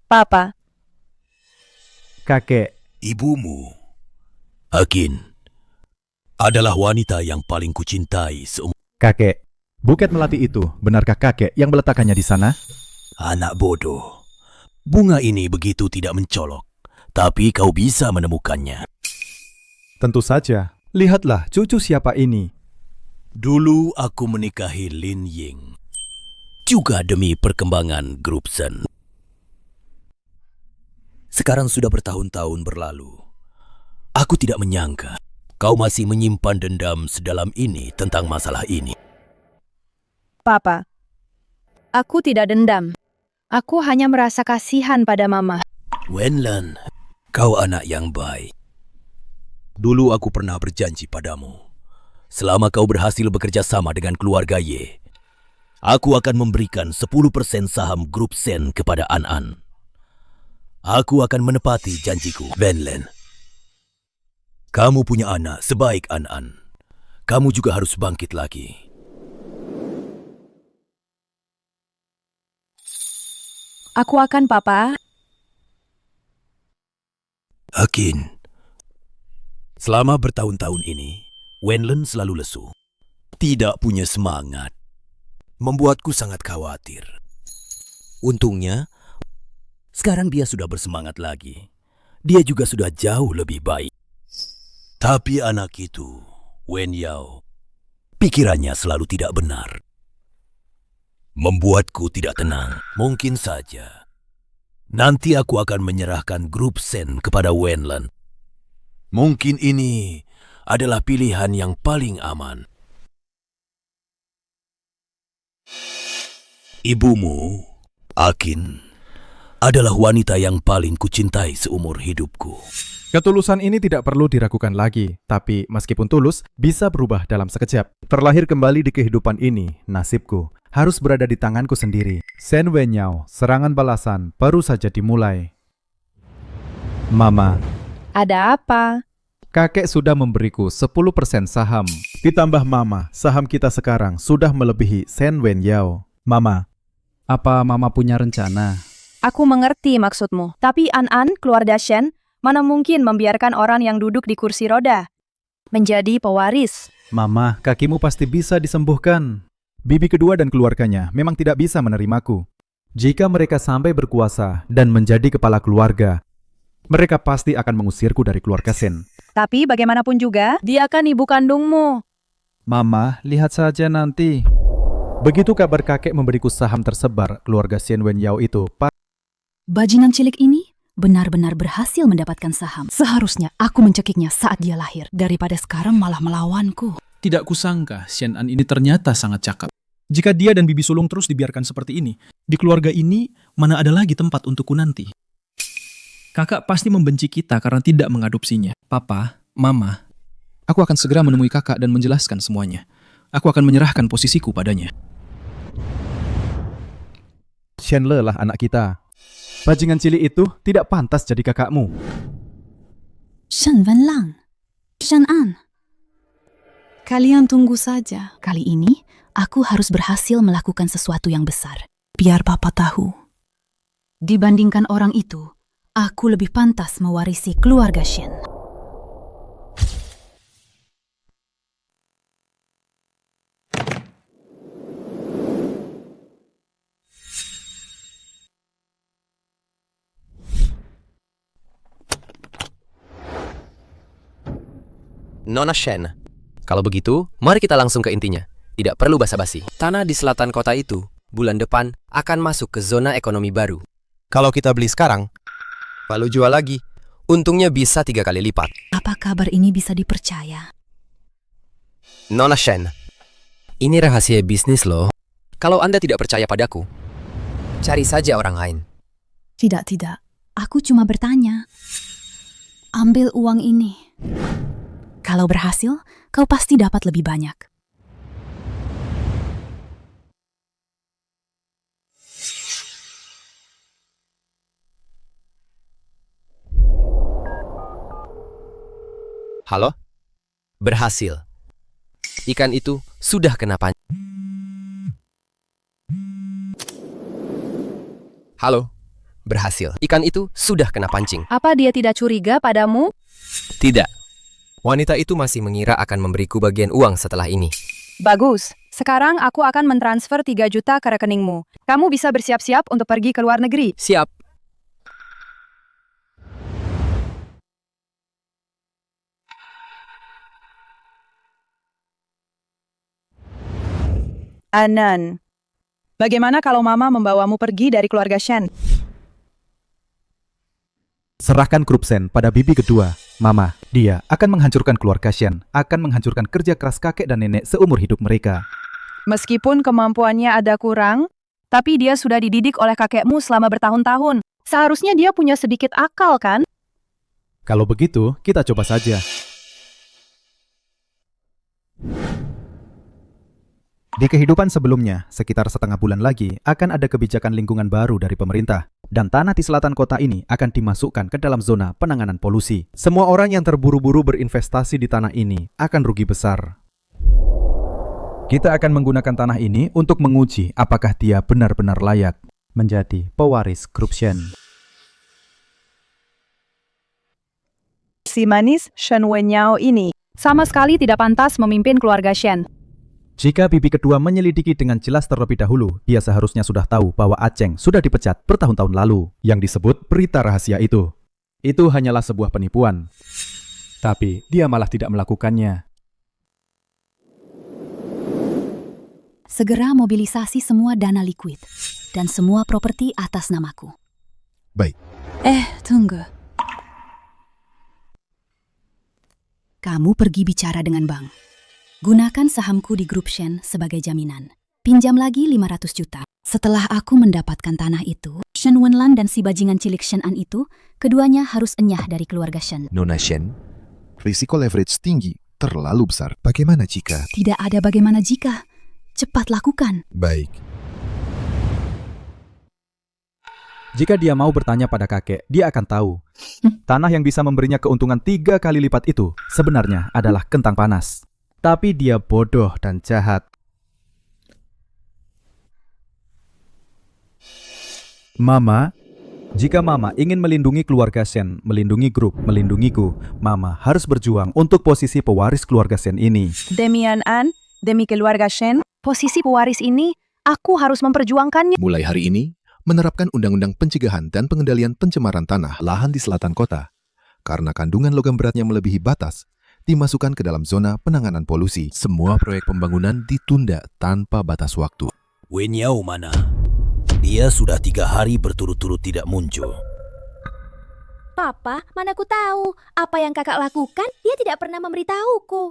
Papa.
Kakek.
Ibumu. Akin. adalah wanita yang paling kucintai seumur.
Kakek, buket melati itu, benarkah kakek yang meletakkannya di sana?
Anak bodoh. Bunga ini begitu tidak mencolok, tapi kau bisa menemukannya.
Tentu saja. Lihatlah cucu siapa ini.
Dulu aku menikahi Lin Ying, juga demi perkembangan grup Sen. Sekarang sudah bertahun-tahun berlalu. Aku tidak menyangka kau masih menyimpan dendam sedalam ini tentang masalah ini.
Papa, aku tidak dendam. Aku hanya merasa kasihan pada Mama.
Wenlan, kau anak yang baik. Dulu aku pernah berjanji padamu, selama kau berhasil bekerja sama dengan keluarga Ye, aku akan memberikan 10% saham grup Sen kepada An-An. Aku akan menepati janjiku, Wenlan. Kamu punya anak sebaik An-An. Kamu juga harus bangkit lagi.
Aku akan, Papa.
Akin, selama bertahun-tahun ini, Wenlan selalu lesu. Tidak punya semangat. Membuatku sangat khawatir. Untungnya, sekarang dia sudah bersemangat lagi. Dia juga sudah jauh lebih baik. Tapi anak itu, Wen Yao, pikirannya selalu tidak benar. Membuatku tidak tenang. Mungkin saja nanti aku akan menyerahkan grup Sen kepada Wenlan. Mungkin ini adalah pilihan yang paling aman. Ibumu, Akin, adalah wanita yang paling kucintai seumur hidupku.
Ketulusan ini tidak perlu diragukan lagi, tapi meskipun tulus, bisa berubah dalam sekejap. Terlahir kembali di kehidupan ini, nasibku harus berada di tanganku sendiri. Shen Wenyao, serangan balasan baru saja dimulai. Mama,
Ada apa?
kakek sudah memberiku 10% saham. Ditambah Mama, saham kita sekarang sudah melebihi Shen Wenyao. Mama, apa Mama punya rencana?
Aku mengerti maksudmu. Tapi An-An, keluarga Shen, mana mungkin membiarkan orang yang duduk di kursi roda menjadi pewaris?
Mama, kakimu pasti bisa disembuhkan. Bibi kedua dan keluarganya memang tidak bisa menerimaku. Jika mereka sampai berkuasa dan menjadi kepala keluarga, mereka pasti akan mengusirku dari keluarga Sen.
Tapi bagaimanapun juga, dia kan ibu kandungmu.
Mama, lihat saja nanti. Begitu kabar kakek memberiku saham tersebar keluarga Shen Wenyao itu, Pak.
Bajingan cilik ini benar-benar berhasil mendapatkan saham. Seharusnya aku mencekiknya saat dia lahir, daripada sekarang malah melawanku.
Tidak kusangka Shen An ini ternyata sangat cakap. Jika dia dan bibi sulung terus dibiarkan seperti ini, di keluarga ini mana ada lagi tempat untukku nanti? Kakak pasti membenci kita karena tidak mengadopsinya. Papa, Mama, aku akan segera menemui kakak dan menjelaskan semuanya. Aku akan menyerahkan posisiku padanya.
Shen Le lah anak kita. Bajingan cilik itu tidak pantas jadi kakakmu.
Shen Wenlang, Shen An. Kalian tunggu saja. Kali ini, aku harus berhasil melakukan sesuatu yang besar. Biar Papa tahu. Dibandingkan orang itu, aku lebih pantas mewarisi keluarga Shen.
Nona Shen, kalau begitu, mari kita langsung ke intinya. Tidak perlu basa-basi. Tanah di selatan kota itu, bulan depan, akan masuk ke zona ekonomi baru.
Kalau kita beli sekarang,
Lalu jual lagi, untungnya bisa 3 kali lipat.
Apa kabar ini bisa dipercaya?
Nona Shen, ini rahasia bisnis loh. Kalau Anda tidak percaya padaku, cari saja orang lain.
Tidak. Aku cuma bertanya. Ambil uang ini. Kalau berhasil, kau pasti dapat lebih banyak.
Halo? Berhasil. Ikan itu sudah kena pancing. Halo? Berhasil. Ikan itu sudah kena pancing.
Apa dia tidak curiga padamu?
Tidak. Wanita itu masih mengira akan memberiku bagian uang setelah ini.
Bagus. Sekarang aku akan mentransfer 3 juta ke rekeningmu. Kamu bisa bersiap-siap untuk pergi ke luar negeri.
Siap.
Anan, bagaimana kalau Mama membawamu pergi dari keluarga Shen?
Serahkan grup Shen pada bibi kedua, Mama. Dia akan menghancurkan keluarga Shen, akan menghancurkan kerja keras kakek dan nenek seumur hidup mereka.
Meskipun kemampuannya ada kurang, tapi dia sudah dididik oleh kakekmu selama bertahun-tahun. Seharusnya dia punya sedikit akal, kan?
Kalau begitu, kita coba saja. Di kehidupan sebelumnya, sekitar setengah bulan lagi, akan ada kebijakan lingkungan baru dari pemerintah. Dan tanah di selatan kota ini akan dimasukkan ke dalam zona penanganan polusi. Semua orang yang terburu-buru berinvestasi di tanah ini akan rugi besar. Kita akan menggunakan tanah ini untuk menguji apakah dia benar-benar layak menjadi pewaris grup Shen.
Si manis Shen Wenyao ini sama sekali tidak pantas memimpin keluarga Shen.
Jika bibi kedua menyelidiki dengan jelas terlebih dahulu, dia seharusnya sudah tahu bahwa Aceng sudah dipecat bertahun-tahun lalu, yang disebut berita rahasia itu. Itu hanyalah sebuah penipuan. Tapi dia malah tidak melakukannya.
Segera mobilisasi semua dana likuid dan semua properti atas namaku.
Baik.
Tunggu. Kamu pergi bicara dengan bank. Gunakan sahamku di grup Shen sebagai jaminan. Pinjam lagi 500 juta. Setelah aku mendapatkan tanah itu, Shen Wenlan dan si bajingan cilik Shen An itu, keduanya harus enyah dari keluarga Shen.
Nona Shen, risiko leverage tinggi, terlalu besar. Bagaimana jika?
Tidak ada bagaimana jika. Cepat lakukan.
Baik.
Jika dia mau bertanya pada kakek, dia akan tahu. Tanah yang bisa memberinya keuntungan 3 kali lipat itu sebenarnya adalah kentang panas. Tapi dia bodoh dan jahat. Mama, jika Mama ingin melindungi keluarga Shen, melindungi grup, melindungiku, Mama harus berjuang untuk posisi pewaris keluarga Shen ini.
Demi An, demi keluarga Shen, posisi pewaris ini, aku harus memperjuangkannya.
Mulai hari ini, menerapkan Undang-Undang Pencegahan dan Pengendalian Pencemaran Tanah Lahan di Selatan Kota. Karena kandungan logam beratnya melebihi batas, dimasukkan ke dalam zona penanganan polusi. Semua proyek pembangunan ditunda tanpa batas waktu.
Wenyao mana? Dia sudah 3 hari berturut-turut tidak muncul.
Papa, mana ku tahu. Apa yang kakak lakukan, dia tidak pernah memberitahuku.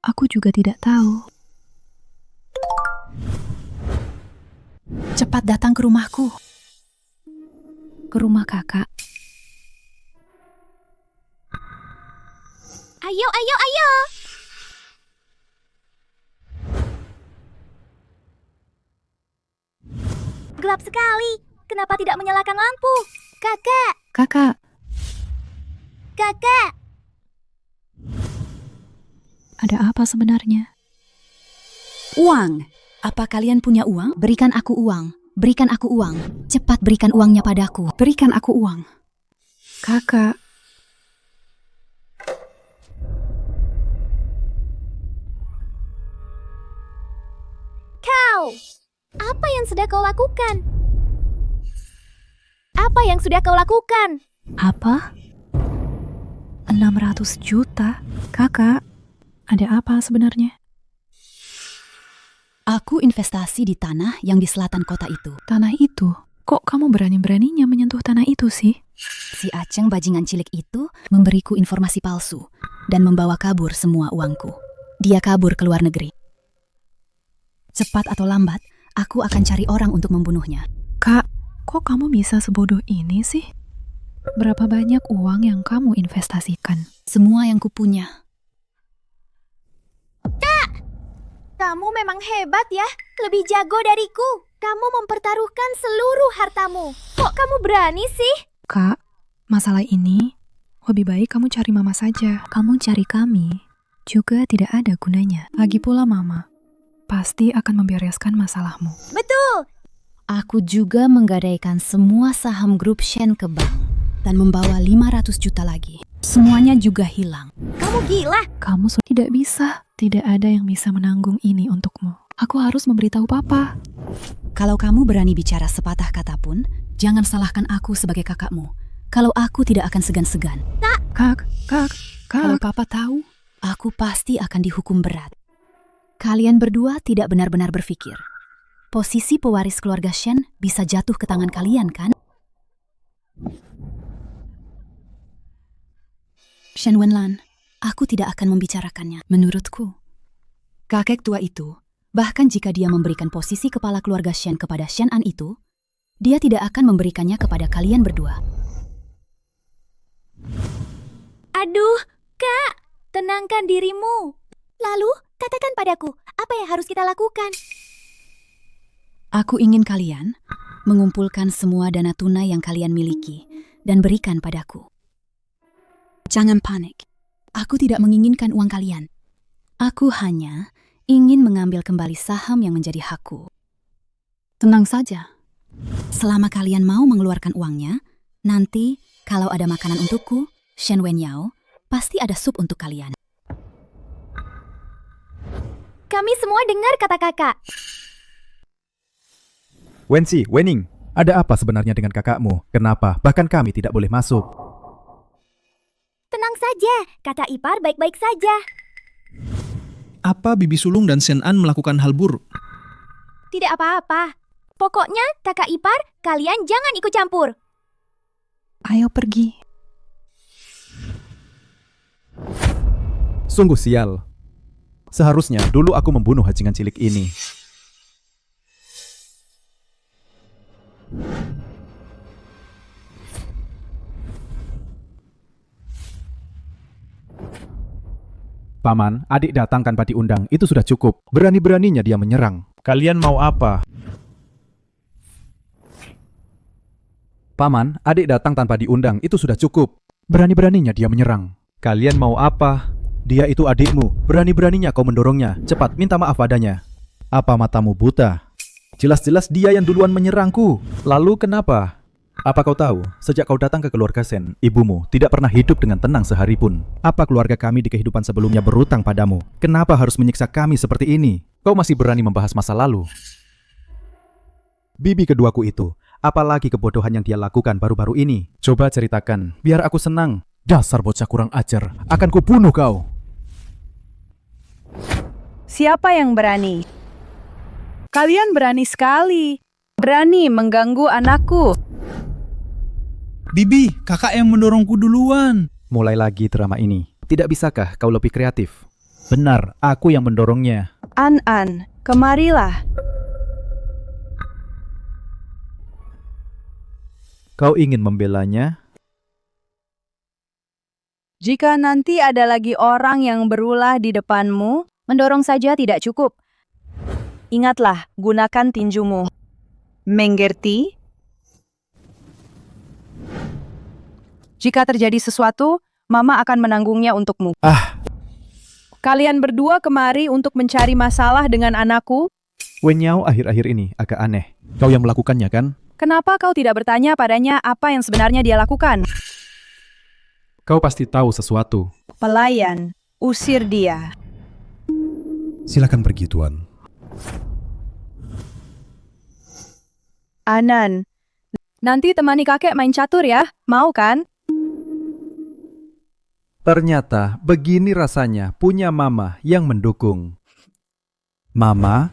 Aku juga tidak tahu.
Cepat datang ke rumahku.
Ke rumah kakak.
Ayo, ayo, ayo. Gelap sekali. Kenapa tidak menyalakan lampu? Kakak,
Kakak,
kakak.
ada apa sebenarnya?
Uang. Apa kalian punya uang? Berikan aku uang. Berikan aku uang. Cepat berikan uangnya padaku. Berikan aku uang.
Kakak,
Kau, apa yang sudah kau lakukan? Apa yang sudah kau lakukan?
apa? 600 juta? Kakak, ada apa sebenarnya?
Aku investasi di tanah yang di selatan kota itu.
Tanah itu? Kok kamu berani-beraninya menyentuh tanah itu sih?
Si Aceng bajingan cilik itu memberiku informasi palsu dan membawa kabur semua uangku. Dia kabur ke luar negeri. Cepat atau lambat, aku akan cari orang untuk membunuhnya.
Kak, kok kamu bisa sebodoh ini sih? Berapa banyak uang yang kamu investasikan?
Semua yang kupunya.
Kamu memang hebat ya, lebih jago dariku. Kamu mempertaruhkan seluruh hartamu. Kok kamu berani sih?
Kak, masalah ini lebih baik kamu cari mama saja. Kamu cari kami juga tidak ada gunanya. Lagi pula mama pasti akan membereskan masalahmu.
Betul.
Aku juga menggadaikan semua saham grup Shen ke bank dan membawa 500 juta lagi. Semuanya juga hilang.
Kamu gila.
Kamu tidak bisa. Tidak ada yang bisa menanggung ini untukmu. Aku harus memberitahu papa.
Kalau kamu berani bicara sepatah kata pun, jangan salahkan aku sebagai kakakmu. Kalau aku tidak akan segan-segan.
Kak.
Kalau papa tahu, aku pasti akan dihukum berat. Kalian berdua tidak benar-benar berpikir. Posisi pewaris keluarga Shen bisa jatuh ke tangan kalian, kan? Shen Wenlan, aku tidak akan membicarakannya. Menurutku, kakek tua itu, bahkan jika dia memberikan posisi kepala keluarga Shen kepada Shen An itu, dia tidak akan memberikannya kepada kalian berdua.
Aduh, Kak, tenangkan dirimu. Lalu, katakan padaku, apa yang harus kita lakukan?
Aku ingin kalian mengumpulkan semua dana tunai yang kalian miliki dan berikan padaku. Jangan panik. Aku tidak menginginkan uang kalian. Aku hanya ingin mengambil kembali saham yang menjadi hakku. Tenang saja. Selama kalian mau mengeluarkan uangnya, nanti kalau ada makanan untukku, Shen Wenyao, pasti ada sup untuk kalian.
Kami semua dengar kata kakak.
Wenxi, Wening, ada apa sebenarnya dengan kakakmu? Kenapa? Bahkan kami tidak boleh masuk.
Tenang saja, kata ipar baik-baik saja.
Apa Bibi Sulung dan Shen An melakukan hal buruk?
Tidak apa-apa. Pokoknya, kakak ipar, kalian jangan ikut campur.
Ayo pergi.
Sungguh sial. Seharusnya dulu aku membunuh bajingan cilik ini. Paman, adik datang tanpa diundang, itu sudah cukup. Berani-beraninya dia menyerang. Kalian mau apa? Paman, adik datang tanpa diundang, itu sudah cukup. Berani-beraninya dia menyerang. Kalian mau apa? Dia itu adikmu, berani-beraninya kau mendorongnya. Cepat, minta maaf padanya. Apa matamu buta? Jelas-jelas dia yang duluan menyerangku. Lalu kenapa? Apa kau tahu, sejak kau datang ke keluarga Shen, ibumu tidak pernah hidup dengan tenang sehari pun. Apa keluarga kami di kehidupan sebelumnya berutang padamu? Kenapa harus menyiksa kami seperti ini? Kau masih berani membahas masa lalu? Bibi keduaku itu, apalagi kebodohan yang dia lakukan baru-baru ini? Coba ceritakan, biar aku senang. Dasar bocah kurang ajar, akan kubunuh kau.
Siapa yang berani? Kalian berani sekali. Berani mengganggu anakku.
Bibi, kakak yang mendorongku duluan.
Mulai lagi drama ini. Tidak bisakah kau lebih kreatif? Benar, aku yang mendorongnya.
An, kemarilah.
Kau ingin membelanya?
Jika nanti ada lagi orang yang berulah di depanmu, mendorong saja tidak cukup. Ingatlah, gunakan tinjumu. Mengerti? Jika terjadi sesuatu, Mama akan menanggungnya untukmu. Kalian berdua kemari untuk mencari masalah dengan anakku?
Wenyao akhir-akhir ini agak aneh. Kau yang melakukannya kan?
Kenapa kau tidak bertanya padanya apa yang sebenarnya dia lakukan?
Kau pasti tahu sesuatu.
Pelayan, usir dia.
Silakan pergi, Tuan.
Anan, nanti temani kakek main catur ya, mau kan?
Ternyata begini rasanya punya mama yang mendukung. Mama?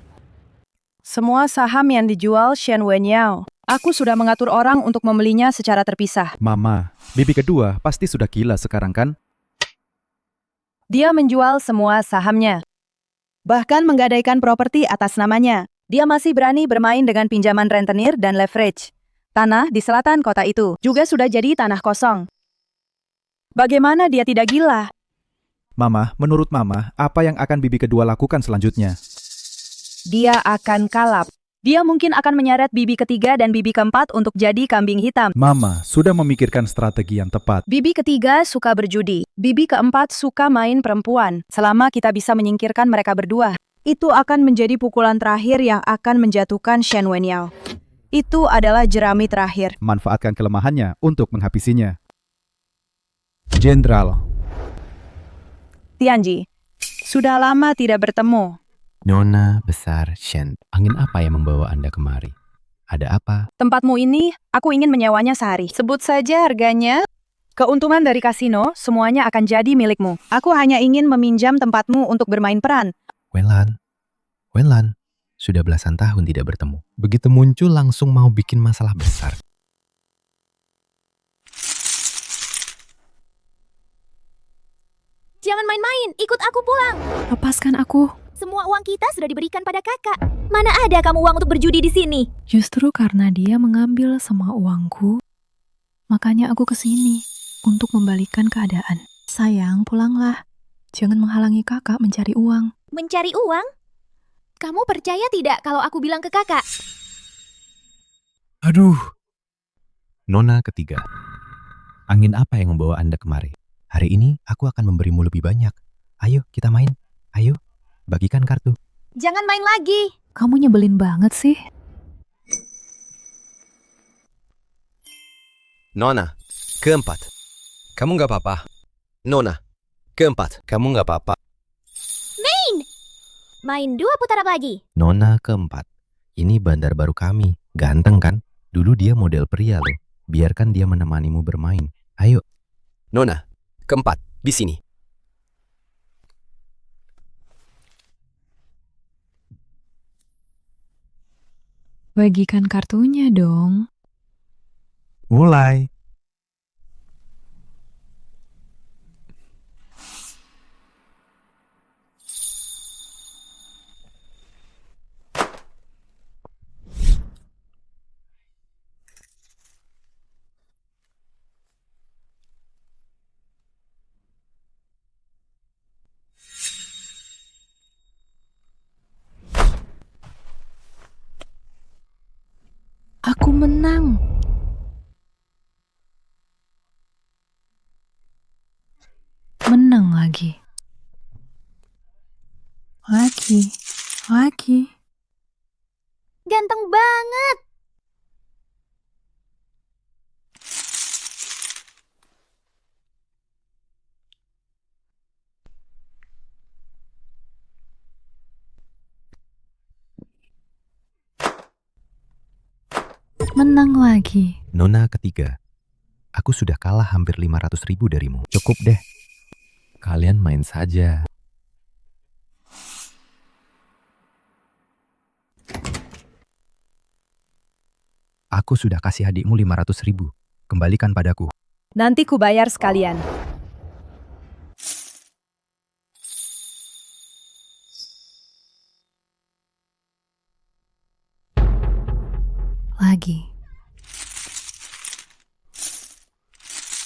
Semua saham yang dijual Shen Wenyao. Aku sudah mengatur orang untuk membelinya secara terpisah.
Mama, bibi kedua pasti sudah gila sekarang kan?
Dia menjual semua sahamnya. Bahkan menggadaikan properti atas namanya. Dia masih berani bermain dengan pinjaman rentenir dan leverage. Tanah di selatan kota itu juga sudah jadi tanah kosong. Bagaimana dia tidak gila?
Mama, menurut Mama, apa yang akan bibi kedua lakukan selanjutnya?
Dia akan kalap. Dia mungkin akan menyeret bibi ketiga dan bibi keempat untuk jadi kambing hitam.
Mama sudah memikirkan strategi yang tepat.
Bibi ketiga suka berjudi. Bibi keempat suka main perempuan. Selama kita bisa menyingkirkan mereka berdua, itu akan menjadi pukulan terakhir yang akan menjatuhkan Shen Wenyao. Itu adalah jerami terakhir.
Manfaatkan kelemahannya untuk menghabisinya.
Jenderal.
Tianji, sudah lama tidak bertemu.
Nona besar Shen, angin apa yang membawa Anda kemari? Ada apa?
Tempatmu ini, aku ingin menyewanya sehari. Sebut saja harganya. Keuntungan dari kasino, semuanya akan jadi milikmu. Aku hanya ingin meminjam tempatmu untuk bermain peran.
Wenlan, sudah belasan tahun tidak bertemu. Begitu muncul langsung mau bikin masalah besar.
Jangan main-main, ikut aku pulang.
Lepaskan aku.
Semua uang kita sudah diberikan pada kakak. Mana ada kamu uang untuk berjudi di sini?
Justru karena dia mengambil semua uangku, makanya aku kesini untuk membalikan keadaan. Sayang, pulanglah. Jangan menghalangi kakak mencari uang.
Mencari uang? Kamu percaya tidak kalau aku bilang ke kakak?
Aduh. Nona ketiga. Angin apa yang membawa Anda kemari? Hari ini aku akan memberimu lebih banyak. Ayo kita main. Ayo, bagikan kartu.
Jangan main lagi.
Kamu nyebelin banget sih.
Nona, keempat. Kamu nggak apa-apa. Nona, keempat. Kamu nggak apa-apa.
Main 2 putaran lagi.
Nona keempat. Ini bandar baru kami. Ganteng kan? Dulu dia model pria loh. Biarkan dia menemanimu bermain. Ayo.
Nona, keempat. Di sini.
Bagikan kartunya dong.
Mulai.
Aku menang. Menang lagi. Lagi.
Ganteng banget.
Menang lagi.
Nona ketiga. Aku sudah kalah hampir 500.000 darimu. Cukup deh. Kalian main saja. Aku sudah kasih adikmu 500.000. Kembalikan padaku.
Nanti ku bayar sekalian.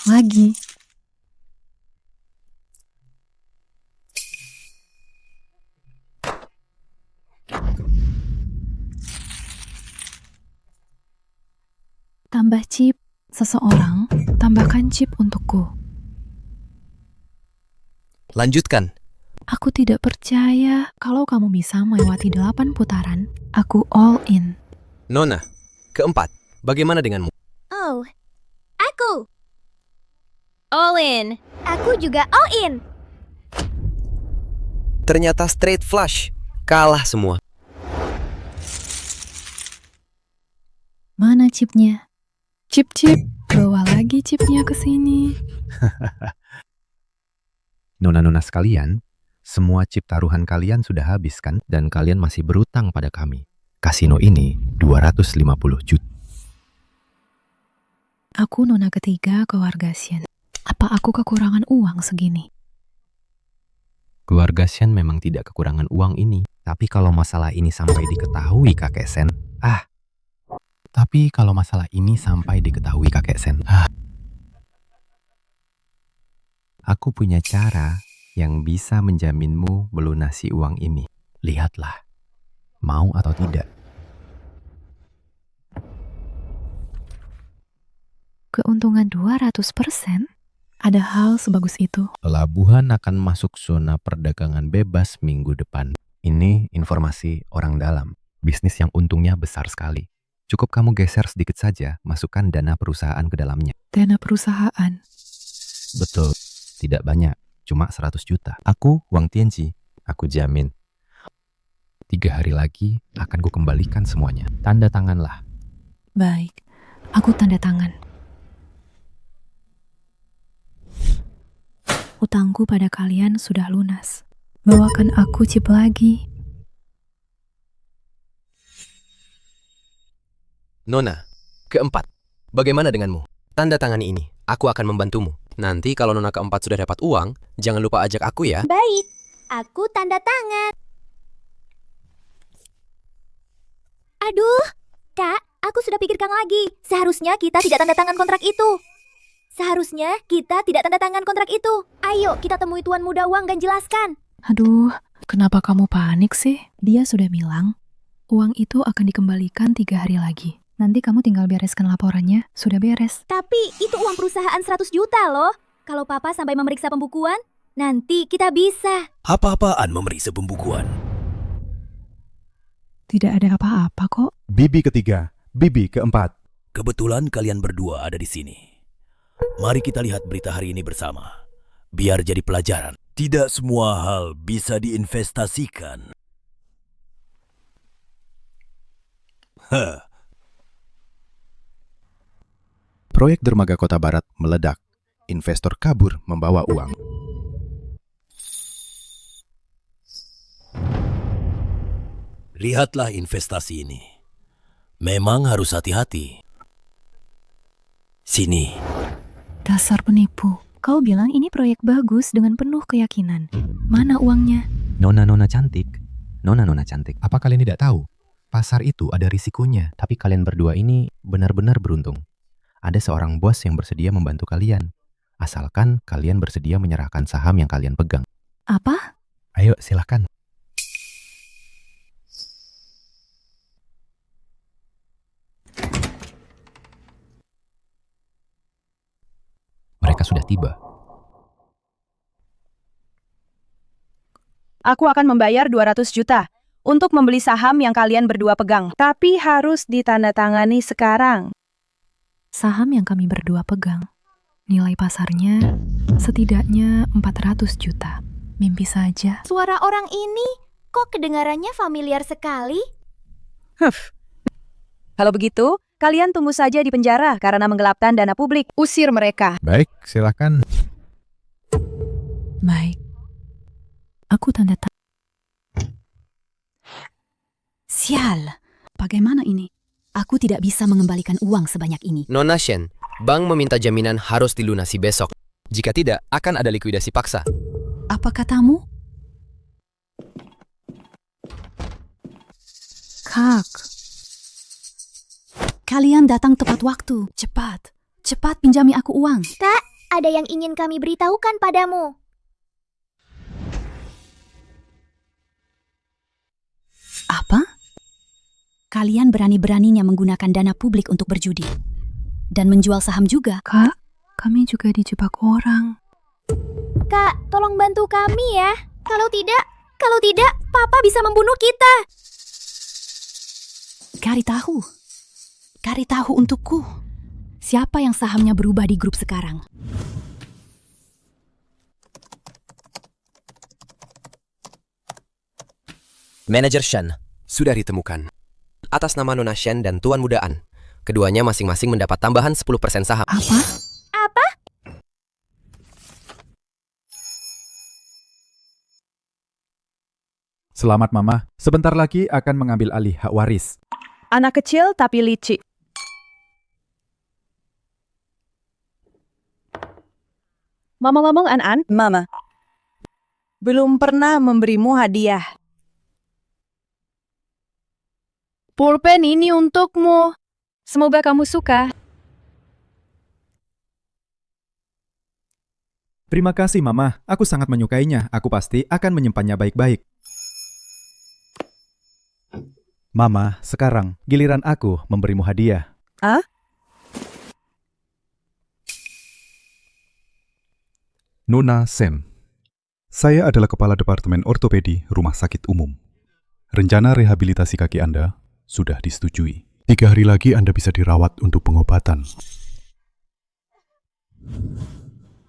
Lagi. Tambah chip. Seseorang, tambahkan chip untukku.
Lanjutkan.
Aku tidak percaya kalau kamu bisa melewati 8 putaran. Aku all in.
Nona, keempat. Bagaimana denganmu?
Oh, aku. All in. Aku juga all in.
Ternyata straight flush. Kalah semua.
Mana chipnya? Chip. Bawa lagi chipnya ke sini.
Nona-nona sekalian, semua chip taruhan kalian sudah habis kan? Dan kalian masih berutang pada kami. Kasino ini 250 juta.
Aku nona ketiga keluarga Shen. Apa aku kekurangan uang segini?
Keluarga Shen memang tidak kekurangan uang ini. Tapi kalau masalah ini sampai diketahui kakek Shen, aku punya cara yang bisa menjaminmu melunasi uang ini. Lihatlah, mau atau tidak.
Keuntungan 200%? Ada hal sebagus itu?
Pelabuhan akan masuk zona perdagangan bebas minggu depan. Ini informasi orang dalam. Bisnis yang untungnya besar sekali. Cukup kamu geser sedikit saja, masukkan dana perusahaan ke dalamnya.
Dana perusahaan?
Betul, tidak banyak, cuma 100 juta. Aku Wang Tianji, aku jamin. 3 hari lagi akan kukembalikan semuanya. Tanda tanganlah.
Baik, aku tanda tangan. Utangku pada kalian sudah lunas. Bawakan aku chip lagi.
Nona, keempat. Bagaimana denganmu? Tanda tangani ini. Aku akan membantumu. Nanti kalau Nona keempat sudah dapat uang, jangan lupa ajak aku ya.
Baik, aku tanda tangan. Aduh, Kak, aku sudah pikirkan lagi. Seharusnya kita tidak tanda tangan kontrak itu. Ayo, kita temui Tuan Muda Uang dan jelaskan.
Aduh, kenapa kamu panik sih? Dia sudah bilang, uang itu akan dikembalikan 3 hari lagi. Nanti kamu tinggal bereskan laporannya, sudah beres.
Tapi itu uang perusahaan 100 juta loh. Kalau Papa sampai memeriksa pembukuan, nanti kita bisa.
Apa-apaan memeriksa pembukuan?
Tidak ada apa-apa kok.
Bibi ketiga, Bibi keempat.
Kebetulan kalian berdua ada di sini. Mari kita lihat berita hari ini bersama. Biar jadi pelajaran. Tidak semua hal bisa diinvestasikan.
Proyek dermaga Kota Barat meledak. Investor kabur membawa uang.
Lihatlah investasi ini. Memang harus hati-hati. Sini.
Dasar penipu. Kau bilang ini proyek bagus dengan penuh keyakinan. Mana uangnya?
Nona-nona cantik. Nona-nona cantik. Apa kalian tidak tahu? Pasar itu ada risikonya. Tapi kalian berdua ini benar-benar beruntung. Ada seorang bos yang bersedia membantu kalian. Asalkan kalian bersedia menyerahkan saham yang kalian pegang.
Apa?
Ayo, silakan. Mereka sudah tiba.
Aku akan membayar 200 juta untuk membeli saham yang kalian berdua pegang. Tapi harus ditandatangani sekarang.
Saham yang kami berdua pegang. Nilai pasarnya setidaknya 400 juta. Mimpi saja.
Suara orang ini kok kedengarannya familiar sekali?
Kalau begitu, kalian tunggu saja di penjara karena menggelapkan dana publik. Usir mereka.
Baik, silakan.
Baik. Aku tanda tangan.
Sial, bagaimana ini? Aku tidak bisa mengembalikan uang sebanyak ini.
Nona Shen, bank meminta jaminan harus dilunasi besok. Jika tidak, akan ada likuidasi paksa.
Apa katamu?
Kak.
Kalian datang tepat waktu. Cepat, cepat pinjami aku uang.
Tak, ada yang ingin kami beritahukan padamu.
Apa? Kalian berani-beraninya menggunakan dana publik untuk berjudi. Dan menjual saham juga.
Kak, kami juga dijebak orang.
Kak, tolong bantu kami ya. Kalau tidak, Papa bisa membunuh kita.
Cari tahu untukku. Siapa yang sahamnya berubah di grup sekarang?
Manajer Shen sudah ditemukan. Atas nama Nona Shen dan Tuan Muda An. Keduanya masing-masing mendapat tambahan 10% saham.
Apa?
Selamat Mama, sebentar lagi akan mengambil alih hak waris.
Anak kecil tapi licik. Mama ngomong An-An? Mama. Belum pernah memberimu hadiah. Pulpen ini untukmu. Semoga kamu suka.
Terima kasih Mama, aku sangat menyukainya. Aku pasti akan menyimpannya baik-baik. Mama, sekarang giliran aku memberimu hadiah.
Ah?
Nona Shen. Saya adalah Kepala Departemen Ortopedi Rumah Sakit Umum. Rencana rehabilitasi kaki Anda sudah disetujui. 3 hari lagi Anda bisa dirawat untuk pengobatan.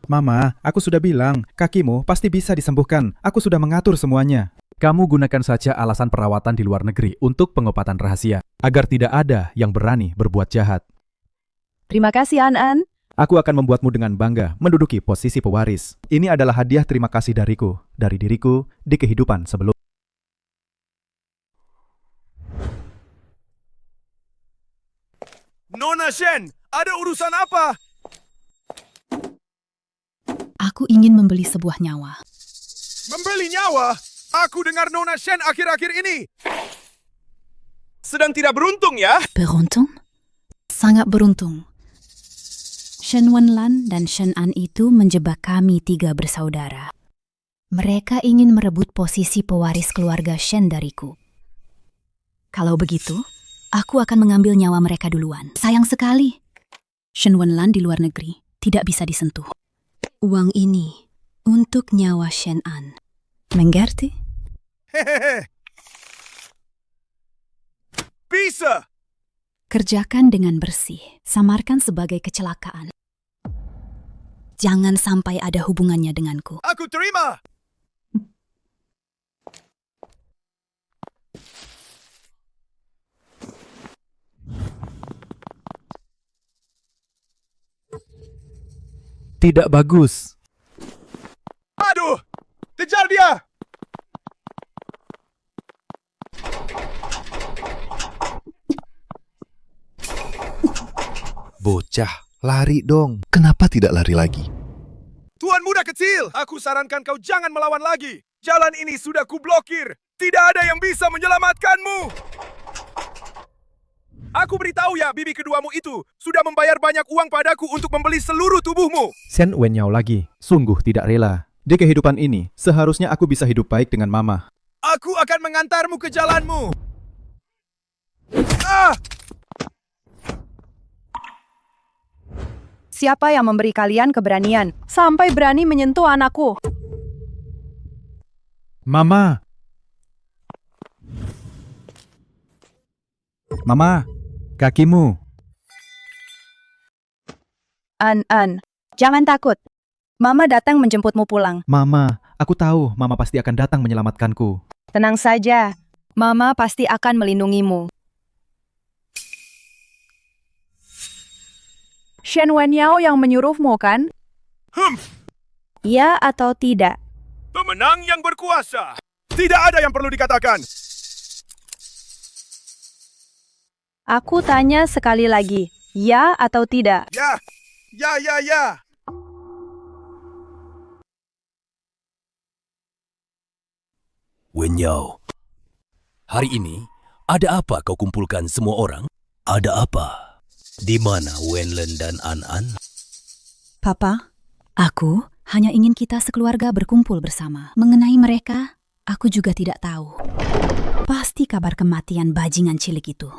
Mama, aku sudah bilang, kakimu pasti bisa disembuhkan. Aku sudah mengatur semuanya. Kamu gunakan saja alasan perawatan di luar negeri untuk pengobatan rahasia, agar tidak ada yang berani berbuat jahat.
Terima kasih, An-An.
Aku akan membuatmu dengan bangga menduduki posisi pewaris. Ini adalah hadiah terima kasih dariku, dari diriku di kehidupan sebelum.
Nona Shen, ada urusan apa?
Aku ingin membeli sebuah nyawa.
Membeli nyawa? Aku dengar Nona Shen akhir-akhir ini sedang tidak beruntung ya?
Beruntung? Sangat beruntung. Shen Wenlan dan Shen An itu menjebak kami 3 bersaudara. Mereka ingin merebut posisi pewaris keluarga Shen dariku. Kalau begitu, aku akan mengambil nyawa mereka duluan. Sayang sekali, Shen Wenlan di luar negeri tidak bisa disentuh. Uang ini untuk nyawa Shen An. Mengerti?
Hehehe. Bisa.
Kerjakan dengan bersih, samarkan sebagai kecelakaan. Jangan sampai ada hubungannya denganku.
Aku terima.
Tidak bagus.
Aduh, kejar dia.
Bocah, lari dong. Kenapa tidak lari lagi?
Tuan muda kecil, aku sarankan kau jangan melawan lagi. Jalan ini sudah kublokir. Tidak ada yang bisa menyelamatkanmu. Aku beritahu ya, bibi keduamu itu sudah membayar banyak uang padaku untuk membeli seluruh tubuhmu.
Shen Wenyao lagi, sungguh tidak rela. Di kehidupan ini, seharusnya aku bisa hidup baik dengan Mama.
Aku akan mengantarmu ke jalanmu. Ah!
Siapa yang memberi kalian keberanian sampai berani menyentuh anakku?
Mama! Mama, kakimu.
An-An, jangan takut. Mama datang menjemputmu pulang.
Mama, aku tahu Mama pasti akan datang menyelamatkanku.
Tenang saja, Mama pasti akan melindungimu. Shen Wenyao yang menyuruhmu, kan? Ya atau tidak?
Pemenang yang berkuasa. Tidak ada yang perlu dikatakan.
Aku tanya sekali lagi, ya atau tidak?
Ya. Wenyao, hari ini ada apa kau kumpulkan semua orang? Ada apa? Di mana Wenlan dan An-An?
Papa, aku hanya ingin kita sekeluarga berkumpul bersama. Mengenai mereka, aku juga tidak tahu. Pasti kabar kematian bajingan cilik itu.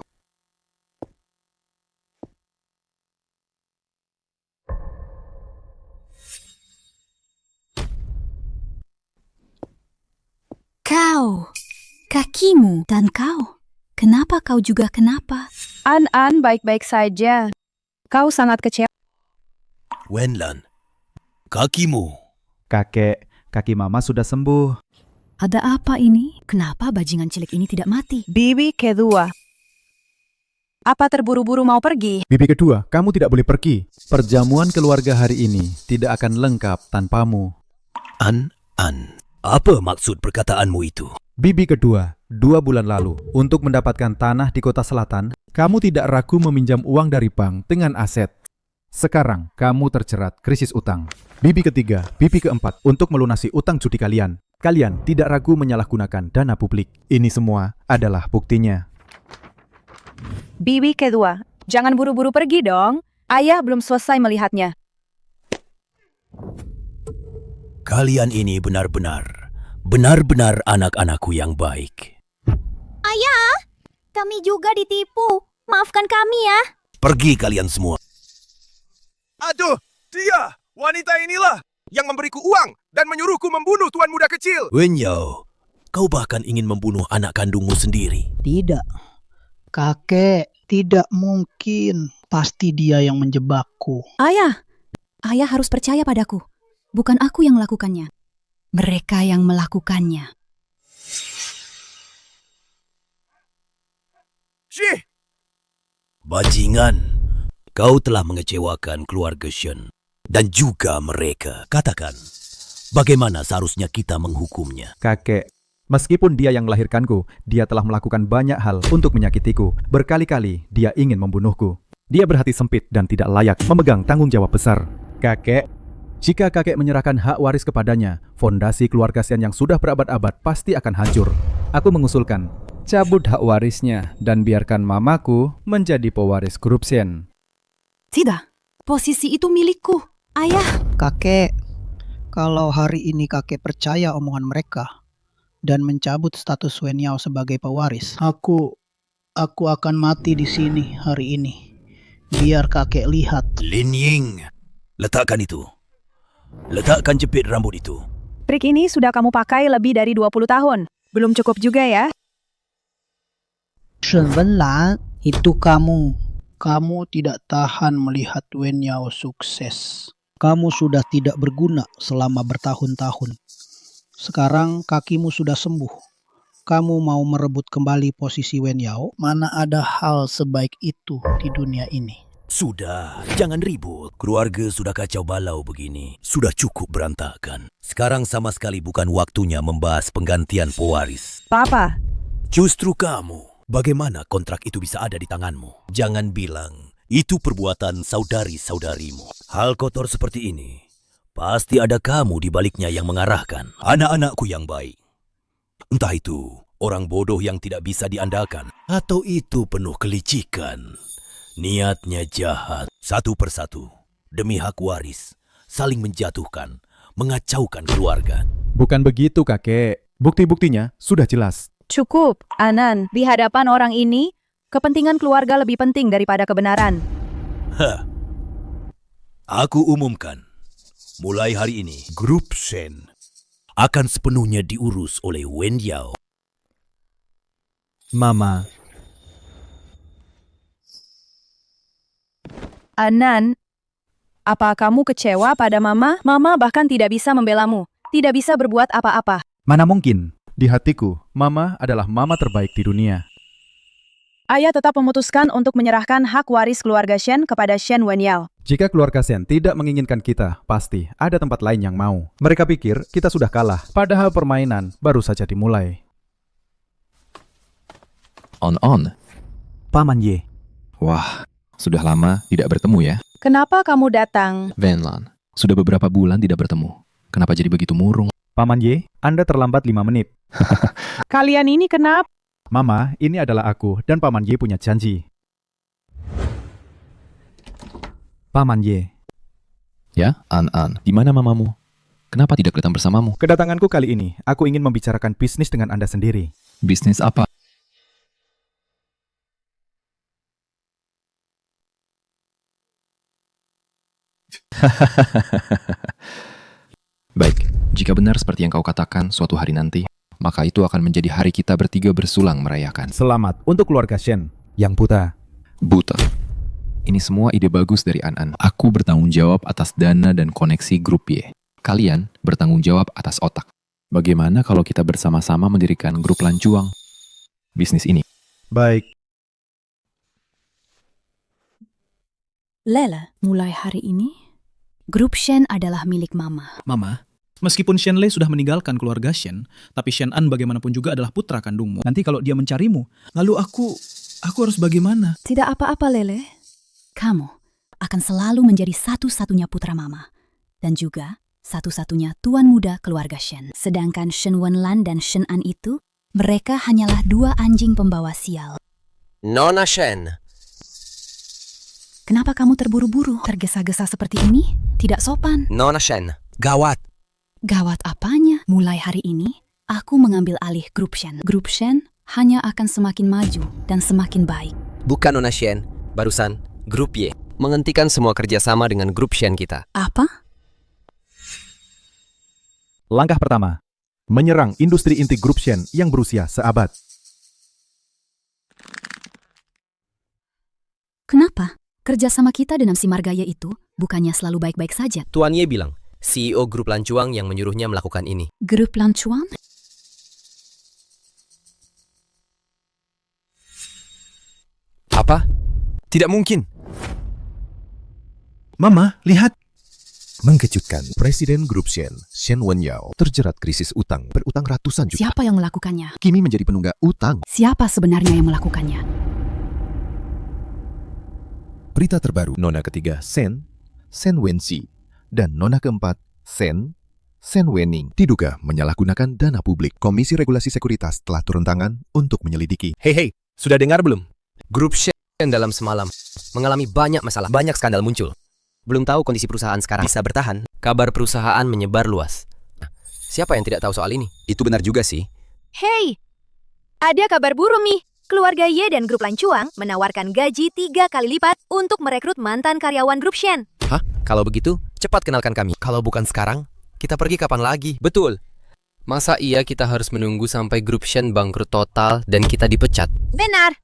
Kau, kakimu, dan kau. Kenapa kau juga kenapa?
An-An baik-baik saja. Kau sangat kecewa.
Wenlan, kakimu.
Kakek, kaki Mama sudah sembuh.
Ada apa ini? Kenapa bajingan cilik ini tidak mati?
Bibi kedua. Apa terburu-buru mau pergi?
Bibi kedua, kamu tidak boleh pergi. Perjamuan keluarga hari ini tidak akan lengkap tanpamu.
An-An, apa maksud perkataanmu itu?
Bibi kedua, 2 bulan lalu, untuk mendapatkan tanah di kota selatan, kamu tidak ragu meminjam uang dari bank dengan aset. Sekarang, kamu terjerat krisis utang. Bibi ketiga, bibi keempat, untuk melunasi utang judi kalian. Kalian tidak ragu menyalahgunakan dana publik. Ini semua adalah buktinya.
Bibi kedua, jangan buru-buru pergi dong. Ayah belum selesai melihatnya.
Kalian ini benar-benar anak-anakku yang baik.
Ayah, kami juga ditipu. Maafkan kami ya.
Pergi kalian semua. Aduh, dia, wanita inilah yang memberiku uang dan menyuruhku membunuh tuan muda kecil. Wenyao, kau bahkan ingin membunuh anak kandungmu sendiri.
Tidak. Kakek, tidak mungkin. Pasti dia yang menjebakku.
Ayah harus percaya padaku. Bukan aku yang melakukannya. Mereka yang melakukannya.
Bajingan, kau telah mengecewakan keluarga Shen dan juga mereka. Katakan, bagaimana seharusnya kita menghukumnya?
Kakek, meskipun dia yang melahirkanku, dia telah melakukan banyak hal untuk menyakitiku. Berkali-kali dia ingin membunuhku. Dia berhati sempit dan tidak layak memegang tanggung jawab besar. Kakek, jika kakek menyerahkan hak waris kepadanya, fondasi keluarga Shen yang sudah berabad-abad pasti akan hancur. Aku mengusulkan, cabut hak warisnya dan biarkan mamaku menjadi pewaris grup Shen.
Tidak, posisi itu milikku. Ayah.
Kakek, kalau hari ini kakek percaya omongan mereka dan mencabut status Wen Yao sebagai pewaris, aku akan mati di sini hari ini. Biar kakek lihat.
Lin Ying, letakkan itu. Letakkan jepit rambut itu.
Trik ini sudah kamu pakai lebih dari 20 tahun. Belum cukup juga ya?
Shen Wenlan, itu kamu. Kamu tidak tahan melihat Wen Yao sukses. Kamu sudah tidak berguna selama bertahun-tahun. Sekarang kakimu sudah sembuh. Kamu mau merebut kembali posisi Wen Yao? Mana ada hal sebaik itu di dunia ini.
Sudah, jangan ribut. Keluarga sudah kacau balau begini. Sudah cukup berantakan. Sekarang sama sekali bukan waktunya membahas penggantian pewaris.
Papa.
Justru kamu. Bagaimana kontrak itu bisa ada di tanganmu? Jangan bilang itu perbuatan saudari-saudarimu. Hal kotor seperti ini, pasti ada kamu di baliknya yang mengarahkan. Anak-anakku yang baik. Entah itu orang bodoh yang tidak bisa diandalkan, atau itu penuh kelicikan. Niatnya jahat, satu persatu, demi hak waris, saling menjatuhkan, mengacaukan keluarga.
Bukan begitu, kakek. Bukti-buktinya sudah jelas.
Cukup, Anan. Di hadapan orang ini, kepentingan keluarga lebih penting daripada kebenaran.
Aku umumkan, mulai hari ini, grup Shen akan sepenuhnya diurus oleh Wen Yao.
Mama.
Anan, apa kamu kecewa pada Mama? Mama bahkan tidak bisa membelamu, tidak bisa berbuat apa-apa.
Mana mungkin? Di hatiku, Mama adalah mama terbaik di dunia.
Ayah tetap memutuskan untuk menyerahkan hak waris keluarga Shen kepada Shen Wenyao.
Jika keluarga Shen tidak menginginkan kita, pasti ada tempat lain yang mau. Mereka pikir kita sudah kalah, padahal permainan baru saja dimulai.
On.
Paman Ye.
Wah, sudah lama tidak bertemu ya.
Kenapa kamu datang?
Wenlan, sudah beberapa bulan tidak bertemu. Kenapa jadi begitu murung?
Paman Ye, Anda terlambat 5 menit.
Kalian ini kenapa?
Mama, ini adalah aku dan Paman Ye punya janji. Paman Ye.
Ya, An, di mana mamamu? Kenapa tidak datang bersamamu?
Kedatanganku kali ini, aku ingin membicarakan bisnis dengan Anda sendiri.
Bisnis apa? Baik, jika benar seperti yang kau katakan suatu hari nanti, maka itu akan menjadi hari kita bertiga bersulang merayakan.
Selamat untuk keluarga Shen yang buta.
Buta. Ini semua ide bagus dari An. Aku bertanggung jawab atas dana dan koneksi grup Y. Kalian bertanggung jawab atas otak. Bagaimana kalau kita bersama-sama mendirikan grup lancuang bisnis ini?
Baik.
Lela, mulai hari ini, grup Shen adalah milik Mama.
Mama, meskipun Shen Lei sudah meninggalkan keluarga Shen, tapi Shen An bagaimanapun juga adalah putra kandungmu. Nanti kalau dia mencarimu, lalu aku harus bagaimana?
Tidak apa-apa, Lele. Kamu akan selalu menjadi satu-satunya putra Mama. Dan juga satu-satunya tuan muda keluarga Shen. Sedangkan Shen Wenlan dan Shen An itu, mereka hanyalah 2 anjing pembawa sial.
Nona Shen.
Kenapa kamu terburu-buru, tergesa-gesa seperti ini? Tidak sopan.
Nona Shen, gawat.
Gawat apanya? Mulai hari ini, aku mengambil alih grup Shen. Grup Shen hanya akan semakin maju dan semakin baik.
Bukan Nona Shen, barusan grup Y menghentikan semua kerjasama dengan grup Shen kita.
Apa?
Langkah pertama, menyerang industri inti grup Shen yang berusia seabad.
Kenapa? Kerjasama kita dengan si Margaya itu bukannya selalu baik-baik saja.
Tuan Ye bilang, CEO grup Lancuang yang menyuruhnya melakukan ini.
Grup Lancuang?
Apa? Tidak mungkin.
Mama, lihat. Mengejutkan, Presiden Grup Shen, Shen Wenyao, terjerat krisis utang, berutang ratusan juta.
Siapa yang melakukannya?
Kimi menjadi penunggak utang.
Siapa sebenarnya yang melakukannya?
Berita terbaru, Nona ketiga Shen, Shen Wenxi, dan Nona keempat Shen Wening diduga menyalahgunakan dana publik. Komisi Regulasi Sekuritas telah turun tangan untuk menyelidiki.
Hei, sudah dengar belum? Grup Shen dalam semalam mengalami banyak masalah, banyak skandal muncul. Belum tahu kondisi perusahaan sekarang bisa bertahan. Kabar perusahaan menyebar luas. Nah, siapa yang tidak tahu soal ini? Itu benar juga sih.
Hei, ada kabar burung nih. Keluarga Ye dan grup Lancuang menawarkan gaji 3 kali lipat untuk merekrut mantan karyawan grup Shen.
Hah? Kalau begitu, cepat kenalkan kami. Kalau bukan sekarang, kita pergi kapan lagi? Betul. Masa iya kita harus menunggu sampai grup Shen bangkrut total dan kita dipecat?
Benar.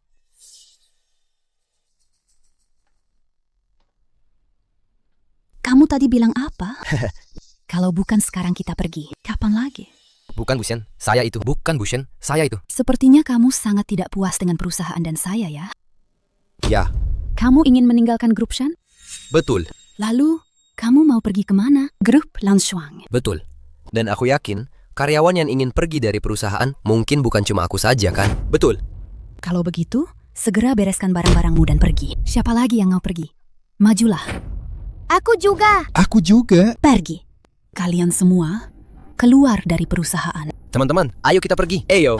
Kamu tadi bilang apa? Kalau bukan sekarang kita pergi, kapan lagi?
Bukan Bu Shen, saya itu. Bukan Bu Shen, saya itu.
Sepertinya kamu sangat tidak puas dengan perusahaan dan saya ya?
Ya.
Kamu ingin meninggalkan grup Shen?
Betul.
Lalu, kamu mau pergi kemana? Grup Lancuang.
Betul. Dan aku yakin, karyawan yang ingin pergi dari perusahaan mungkin bukan cuma aku saja kan? Betul.
Kalau begitu, segera bereskan barang-barangmu dan pergi. Siapa lagi yang mau pergi? Majulah.
Aku juga.
Aku juga.
Pergi. Kalian semua keluar dari perusahaan.
Teman-teman, ayo kita pergi. Ayo.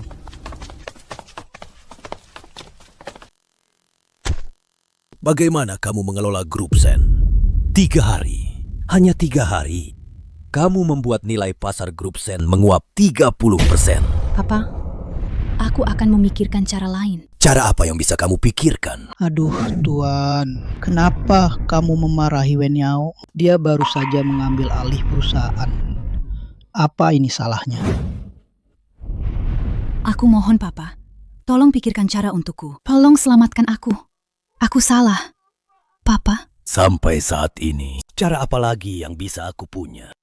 Bagaimana kamu mengelola grup Shen? 3 hari. Hanya 3 hari. Kamu membuat nilai pasar grup Shen menguap 30%.
Papa, aku akan memikirkan cara lain.
Cara apa yang bisa kamu pikirkan?
Aduh, Tuan. Kenapa kamu memarahi Wenyao? Dia baru saja mengambil alih perusahaan. Apa ini salahnya?
Aku mohon, Papa. Tolong pikirkan cara untukku. Tolong selamatkan aku. Aku salah. Papa?
Sampai saat ini, cara apa lagi yang bisa aku punya?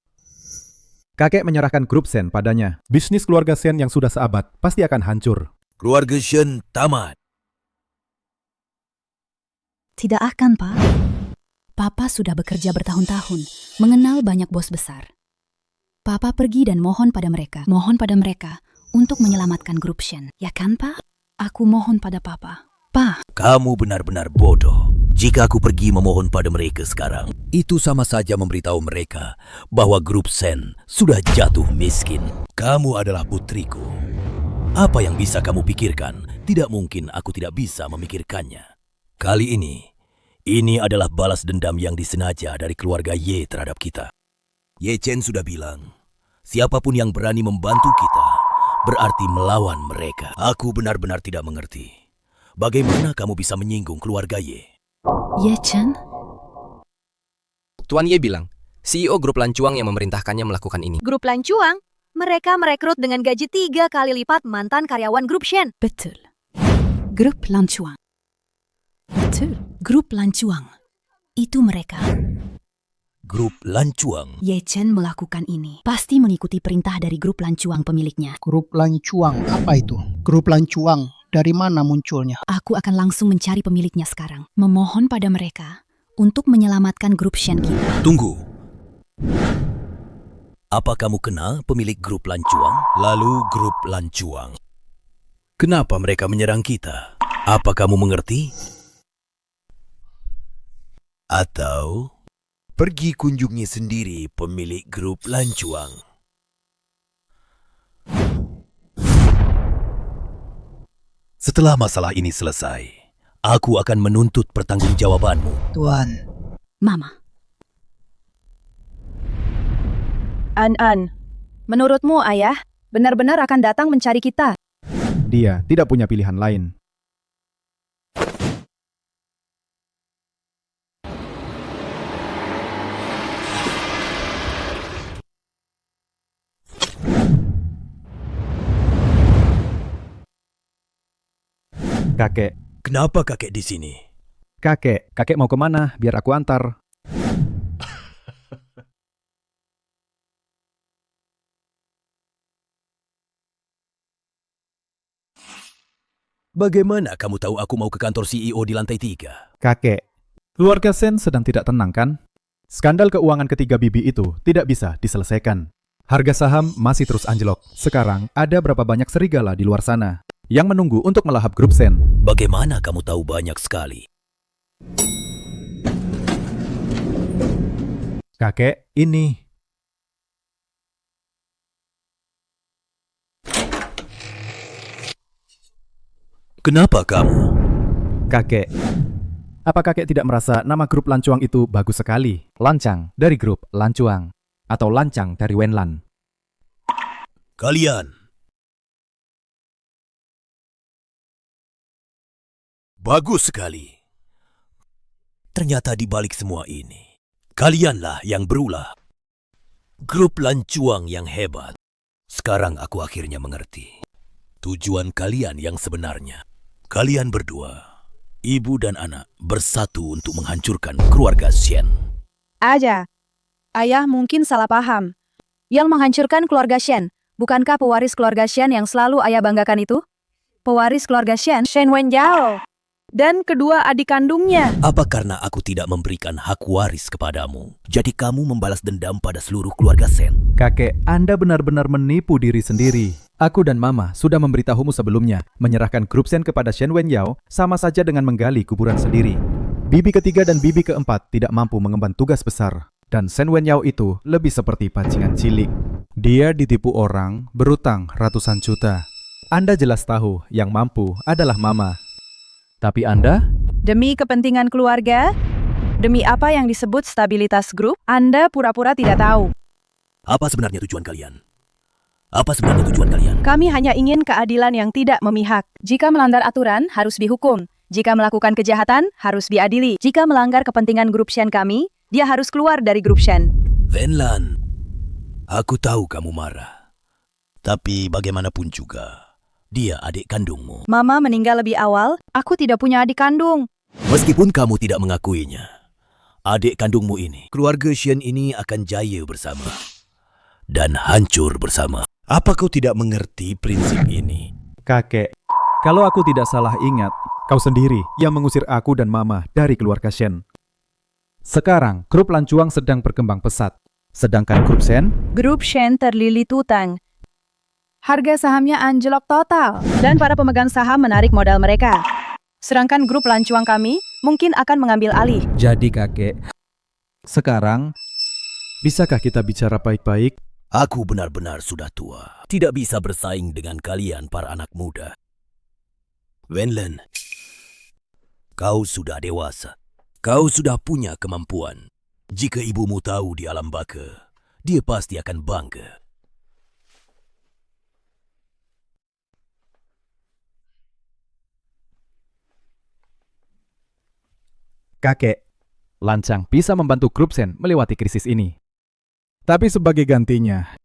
Kakek menyerahkan grup Shen padanya. Bisnis keluarga Shen yang sudah seabad pasti akan hancur.
Keluarga Shen tamat.
Tidak akan, Pak. Papa sudah bekerja bertahun-tahun, mengenal banyak bos besar. Papa pergi dan mohon pada mereka untuk menyelamatkan grup Shen. Ya kan, Pak? Aku mohon pada Papa. Pa.
Kamu benar-benar bodoh. Jika aku pergi memohon pada mereka sekarang, itu sama saja memberitahu mereka bahwa grup Shen sudah jatuh miskin. Kamu adalah putriku. Apa yang bisa kamu pikirkan? Tidak mungkin aku tidak bisa memikirkannya. Kali ini adalah balas dendam yang disengaja dari keluarga Ye terhadap kita. Ye Chen sudah bilang, siapapun yang berani membantu kita, berarti melawan mereka. Aku benar-benar tidak mengerti. Bagaimana kamu bisa menyinggung keluarga Ye?
Ye Chen?
Tuan Ye bilang, CEO grup Lancuang yang memerintahkannya melakukan ini.
Grup Lancuang? Mereka merekrut dengan gaji 3 kali lipat mantan karyawan grup Shen.
Betul. Grup Lancuang. Betul. Grup Lancuang. Itu mereka.
Grup Lancuang.
Ye Chen melakukan ini. Pasti mengikuti perintah dari grup Lancuang pemiliknya.
Grup Lancuang, apa itu? Grup Lancuang, dari mana munculnya?
Aku akan langsung mencari pemiliknya sekarang. Memohon pada mereka untuk menyelamatkan grup Shen kita.
Tunggu. Apa kamu kenal pemilik grup Lancuang? Lalu grup Lancuang. Kenapa mereka menyerang kita? Apa kamu mengerti? Atau pergi kunjungi sendiri pemilik grup Lancuang. Setelah masalah ini selesai, aku akan menuntut pertanggungjawabanmu.
Tuan.
Mama.
An, menurutmu ayah benar-benar akan datang mencari kita?
Dia tidak punya pilihan lain. Kakek.
Kenapa kakek di sini?
Kakek mau kemana? Biar aku antar.
Bagaimana kamu tahu aku mau ke kantor CEO di lantai 3?
Kakek, keluarga Sen sedang tidak tenang kan? Skandal keuangan ketiga bibi itu tidak bisa diselesaikan. Harga saham masih terus anjlok. Sekarang ada berapa banyak serigala di luar sana yang menunggu untuk melahap grup Sen.
Bagaimana kamu tahu banyak sekali?
Kakek, ini.
Kenapa kamu?
Kakek, apa kakek tidak merasa nama grup Lancuang itu bagus sekali? Lancang dari grup Lancuang atau Lancang dari Wenlan.
Kalian. Bagus sekali. Ternyata di balik semua ini, kalianlah yang berulah. Grup Lancuang yang hebat. Sekarang aku akhirnya mengerti tujuan kalian yang sebenarnya. Kalian berdua, ibu dan anak, bersatu untuk menghancurkan keluarga Shen.
Aja. Ayah mungkin salah paham.
Yang menghancurkan keluarga Shen, bukankah pewaris keluarga Shen yang selalu ayah banggakan itu? Pewaris keluarga Shen,
Shen Wenyao. Dan kedua adik kandungnya.
Apa karena aku tidak memberikan hak waris kepadamu, jadi kamu membalas dendam pada seluruh keluarga Shen?
Kakek, Anda benar-benar menipu diri sendiri. Aku dan Mama sudah memberitahumu sebelumnya. Menyerahkan grup Sen kepada Shen Wenyao sama saja dengan menggali kuburan sendiri. Bibi ketiga dan bibi keempat tidak mampu mengemban tugas besar. Dan Shen Wenyao itu lebih seperti pancingan cilik. Dia ditipu orang, berutang ratusan juta. Anda jelas tahu yang mampu adalah Mama. Tapi Anda?
Demi kepentingan keluarga, demi apa yang disebut stabilitas grup, Anda pura-pura tidak tahu.
Apa sebenarnya tujuan kalian? Apa sebenarnya tujuan kalian?
Kami hanya ingin keadilan yang tidak memihak.
Jika melanggar aturan, harus dihukum. Jika melakukan kejahatan, harus diadili. Jika melanggar kepentingan grup Shen kami, dia harus keluar dari grup Shen.
Wenlan, aku tahu kamu marah. Tapi bagaimanapun juga, dia adik kandungmu.
Mama meninggal lebih awal, aku tidak punya adik kandung.
Meskipun kamu tidak mengakuinya, adik kandungmu ini, keluarga Shen ini akan jaya bersama. Dan hancur bersama. Apa kau tidak mengerti prinsip ini?
Kakek, kalau aku tidak salah ingat, kau sendiri yang mengusir aku dan Mama dari keluarga Shen. Sekarang, grup Lancuang sedang berkembang pesat. Sedangkan grup Shen?
Grup Shen terlilit utang. Harga sahamnya anjlok total. Dan para pemegang saham menarik modal mereka. Sedangkan grup Lancuang kami mungkin akan mengambil alih.
Jadi kakek, sekarang, bisakah kita bicara baik-baik?
Aku benar-benar sudah tua. Tidak bisa bersaing dengan kalian para anak muda. Wenlan, kau sudah dewasa. Kau sudah punya kemampuan. Jika ibumu tahu di alam baka, dia pasti akan bangga.
Kakek, Lancang bisa membantu grup Shen melewati krisis ini. Tapi sebagai gantinya,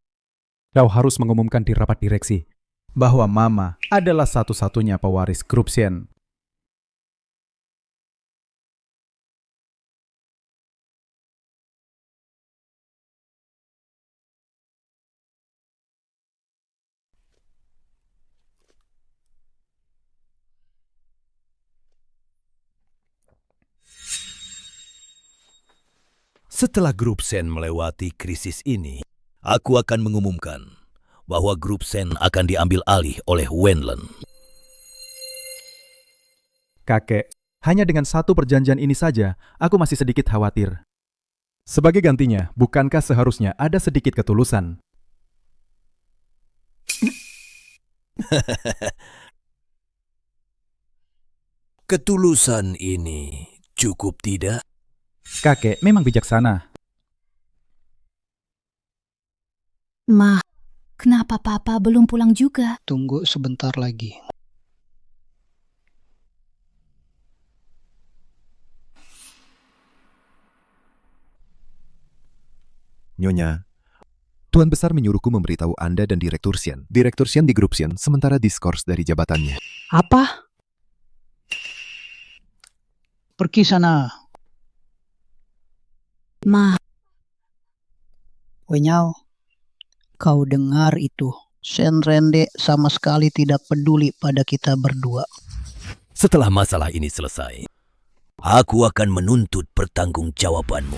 kau harus mengumumkan di rapat direksi bahwa Mama adalah satu-satunya pewaris grup Shen.
Setelah grup Shen melewati krisis ini, aku akan mengumumkan bahwa grup Shen akan diambil alih oleh Wenlan.
Kakek, hanya dengan satu perjanjian ini saja, aku masih sedikit khawatir. Sebagai gantinya, bukankah seharusnya ada sedikit ketulusan?
Ketulusan ini cukup tidak?
Kakek memang bijaksana.
Ma, kenapa Papa belum pulang juga?
Tunggu sebentar lagi.
Nyonya, Tuan Besar menyuruhku memberitahu Anda dan Direktur Shen. Direktur Shen di grup Shen sementara diskors dari jabatannya.
Apa? Pergi sana.
Ma.
Wenyao, kau dengar itu? Shen Rende sama sekali tidak peduli pada kita berdua.
Setelah masalah ini selesai, aku akan menuntut pertanggungjawabanmu.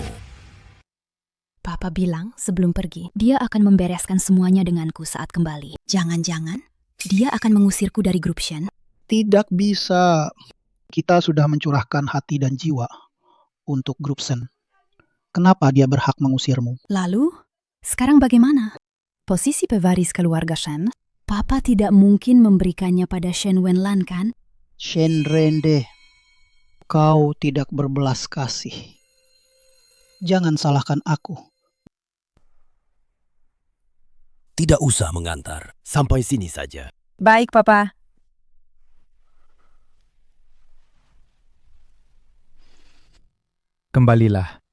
Papa bilang sebelum pergi, dia akan membereskan semuanya denganku saat kembali. Jangan-jangan dia akan mengusirku dari grup Shen.
Tidak bisa. Kita sudah mencurahkan hati dan jiwa untuk grup Shen. Kenapa dia berhak mengusirmu?
Lalu, sekarang bagaimana? Posisi pewaris keluarga Shen, Papa tidak mungkin memberikannya pada Shen Wenlan kan?
Shen Rende, kau tidak berbelas kasih. Jangan salahkan aku.
Tidak usah mengantar, sampai sini saja.
Baik, Papa.
Kembalilah.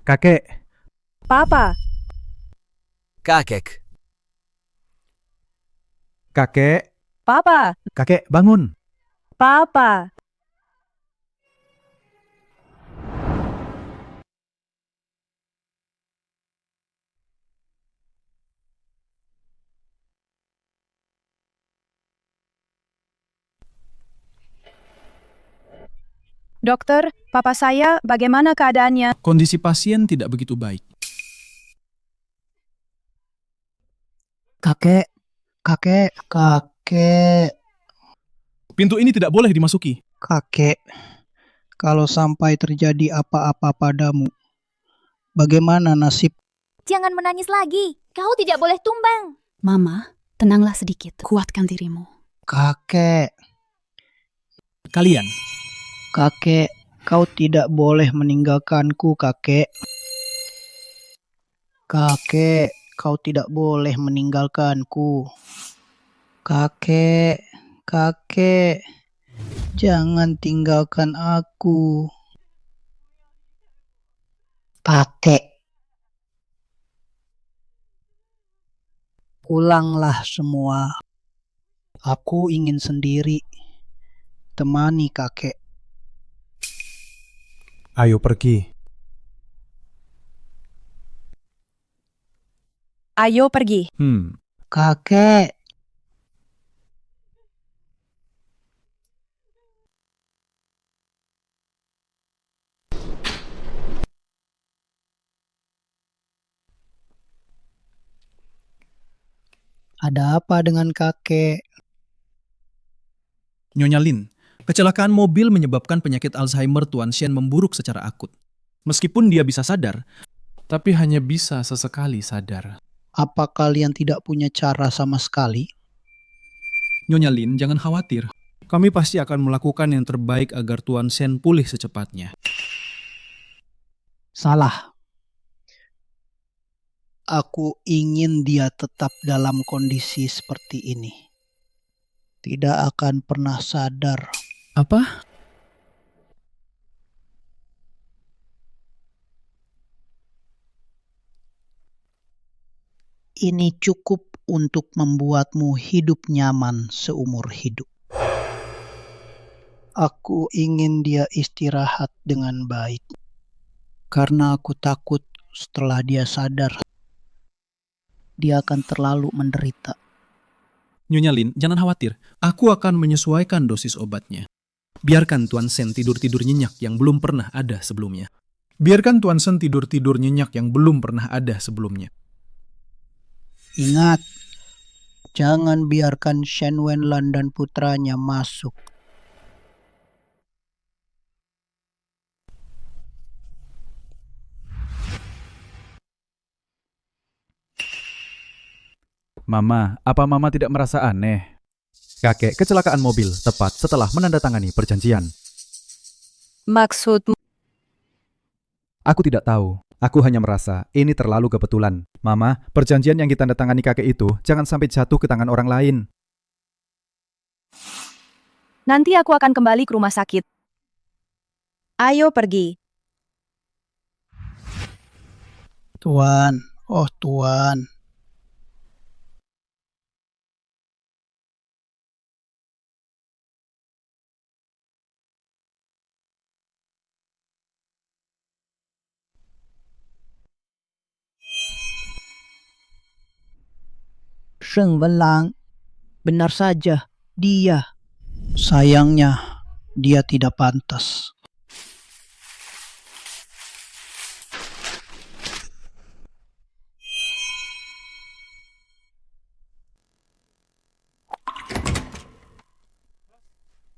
Kakek.
Papa.
Kakek.
Kakek.
Papa.
Kakek, bangun.
Papa. Dokter, papa saya bagaimana keadaannya?
Kondisi pasien tidak begitu baik.
Kakek.
Pintu ini tidak boleh dimasuki.
Kakek, kalau sampai terjadi apa-apa padamu, bagaimana nasib?
Jangan menangis lagi. Kau tidak boleh tumbang.
Mama, tenanglah sedikit. Kuatkan dirimu.
Kakek.
Kalian.
Kakek, kau tidak boleh meninggalkanku, kakek. Kakek, kau tidak boleh meninggalkanku. Kakek, jangan tinggalkan aku. Kakek. Pulanglah semua. Aku ingin sendiri. Temani kakek.
Ayo pergi.
Ayo pergi.
Kakek. Ada apa dengan kakek?
Nyonya Lin, kecelakaan mobil menyebabkan penyakit Alzheimer Tuan Shen memburuk secara akut. Meskipun dia bisa sadar, tapi hanya bisa sesekali sadar.
Apa kalian tidak punya cara sama sekali?
Nyonya Lin, jangan khawatir. Kami pasti akan melakukan yang terbaik agar Tuan Shen pulih secepatnya.
Salah. Aku ingin dia tetap dalam kondisi seperti ini. Tidak akan pernah sadar.
Apa?
Ini cukup untuk membuatmu hidup nyaman seumur hidup. Aku ingin dia istirahat dengan baik. Karena aku takut setelah dia sadar, dia akan terlalu menderita.
Nyonya Lin, jangan khawatir. Aku akan menyesuaikan dosis obatnya. Biarkan Tuan Shen tidur-tidur nyenyak yang belum pernah ada sebelumnya. Biarkan Tuan Shen tidur-tidur nyenyak yang belum pernah ada sebelumnya.
Ingat, jangan biarkan Shen Wenlan dan putranya masuk.
Mama, apa Mama tidak merasa aneh? Kakek kecelakaan mobil tepat setelah menandatangani perjanjian.
Maksudmu?
Aku tidak tahu. Aku hanya merasa ini terlalu kebetulan. Mama, perjanjian yang ditandatangani kakek itu jangan sampai jatuh ke tangan orang lain.
Nanti aku akan kembali ke rumah sakit. Ayo pergi.
Tuan, oh Tuan. Sheng Wenlang. Benar saja, dia. Sayangnya, dia tidak pantas.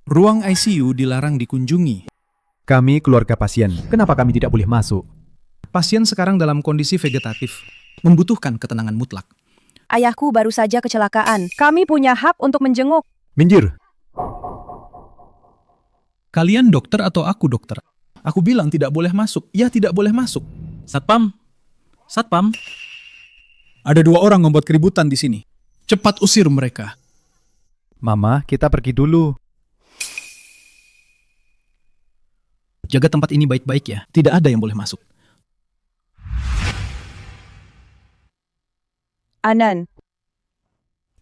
Ruang ICU dilarang dikunjungi.
Kami keluarga pasien, kenapa kami tidak boleh masuk?
Pasien sekarang dalam kondisi vegetatif, membutuhkan ketenangan mutlak.
Ayahku baru saja kecelakaan. Kami punya hak untuk menjenguk.
Minggir.
Kalian dokter atau aku dokter? Aku bilang tidak boleh masuk. Ya, tidak boleh masuk. Satpam. Satpam. Ada 2 orang membuat keributan di sini. Cepat usir mereka.
Mama, kita pergi dulu.
Jaga tempat ini baik-baik ya. Tidak ada yang boleh masuk.
Anan.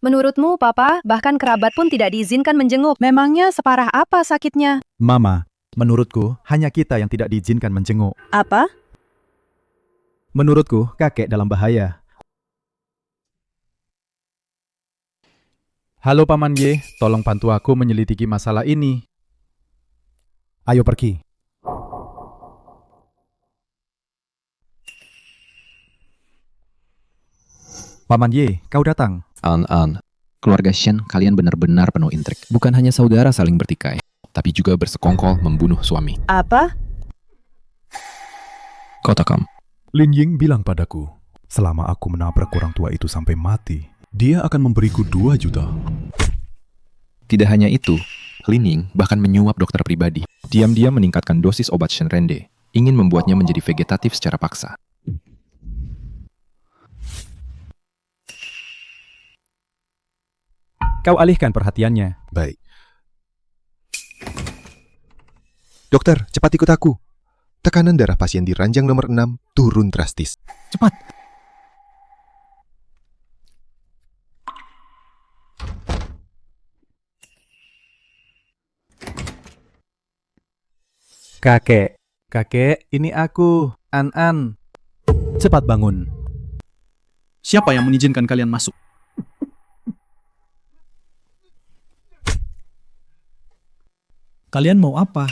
Menurutmu, Papa, bahkan kerabat pun tidak diizinkan menjenguk. Memangnya separah apa sakitnya?
Mama, menurutku hanya kita yang tidak diizinkan menjenguk.
Apa?
Menurutku kakek dalam bahaya. Halo Paman Ye, tolong bantu aku menyelidiki masalah ini. Ayo pergi. Paman Ye, kau datang.
An, keluarga Shen kalian benar-benar penuh intrik. Bukan hanya saudara saling bertikai, tapi juga bersekongkol membunuh suami.
Apa?
Kau takam.
Lin Ying bilang padaku, selama aku menabrak orang tua itu sampai mati, dia akan memberiku 2 juta.
Tidak hanya itu, Lin Ying bahkan menyuap dokter pribadi. Diam-diam meningkatkan dosis obat Shenrende, ingin membuatnya menjadi vegetatif secara paksa.
Kau alihkan perhatiannya.
Baik. Dokter, cepat ikut aku. Tekanan darah pasien di ranjang nomor 6 turun drastis.
Cepat.
Kakek, ini aku, An. Cepat bangun.
Siapa yang mengizinkan kalian masuk? Kalian mau apa?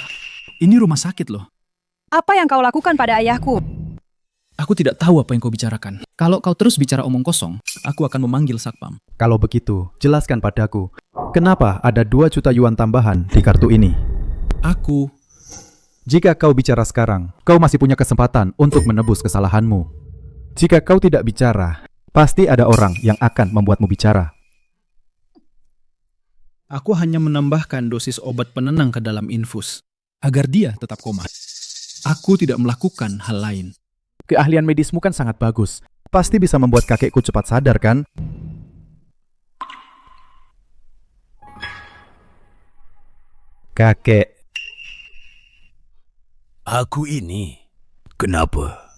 Ini rumah sakit loh.
Apa yang kau lakukan pada ayahku?
Aku tidak tahu apa yang kau bicarakan. Kalau kau terus bicara omong kosong, aku akan memanggil Satpam.
Kalau begitu, jelaskan padaku, kenapa ada 2 juta yuan tambahan di kartu ini? Jika kau bicara sekarang, kau masih punya kesempatan untuk menebus kesalahanmu. Jika kau tidak bicara, pasti ada orang yang akan membuatmu bicara.
Aku hanya menambahkan dosis obat penenang ke dalam infus, agar dia tetap koma. Aku tidak melakukan hal lain.
Keahlian medismu kan sangat bagus. Pasti bisa membuat kakekku cepat sadar, kan? Kakek.
Aku ini. Kenapa?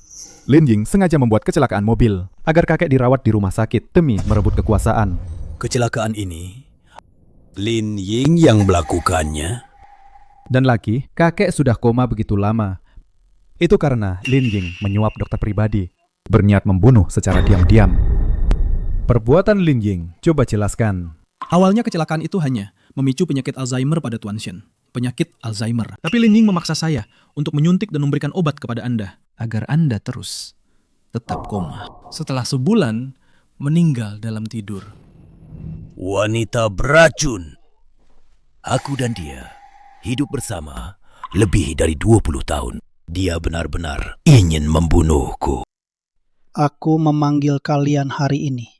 Lin Ying sengaja membuat kecelakaan mobil agar kakek dirawat di rumah sakit demi merebut kekuasaan.
Kecelakaan ini Lin Ying yang melakukannya.
Dan lagi, kakek sudah koma begitu lama. Itu karena Lin Ying menyuap dokter pribadi, berniat membunuh secara diam-diam. Perbuatan Lin Ying, coba jelaskan.
Awalnya kecelakaan itu hanya memicu penyakit Alzheimer pada Tuan Shen. Penyakit Alzheimer. Tapi Lin Ying memaksa saya untuk menyuntik dan memberikan obat kepada Anda, agar Anda terus tetap koma. Setelah sebulan, meninggal dalam tidur.
Wanita beracun. Aku dan dia hidup bersama lebih dari 20 tahun. Dia benar-benar ingin membunuhku.
Aku memanggil kalian hari ini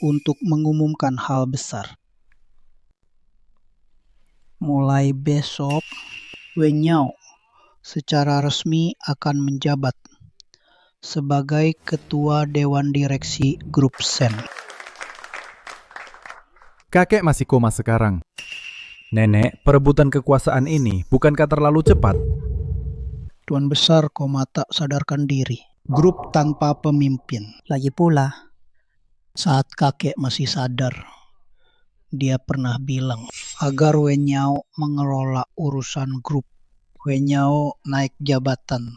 untuk mengumumkan hal besar. Mulai besok, Wen Yao secara resmi akan menjabat sebagai Ketua Dewan Direksi Grup Shen.
Kakek masih koma sekarang. Nenek, perebutan kekuasaan ini bukankah terlalu cepat?
Tuan Besar koma tak sadarkan diri. Grup tanpa pemimpin. Lagi pula, saat kakek masih sadar, dia pernah bilang agar Wen Yao mengelola urusan grup. Wen Yao naik jabatan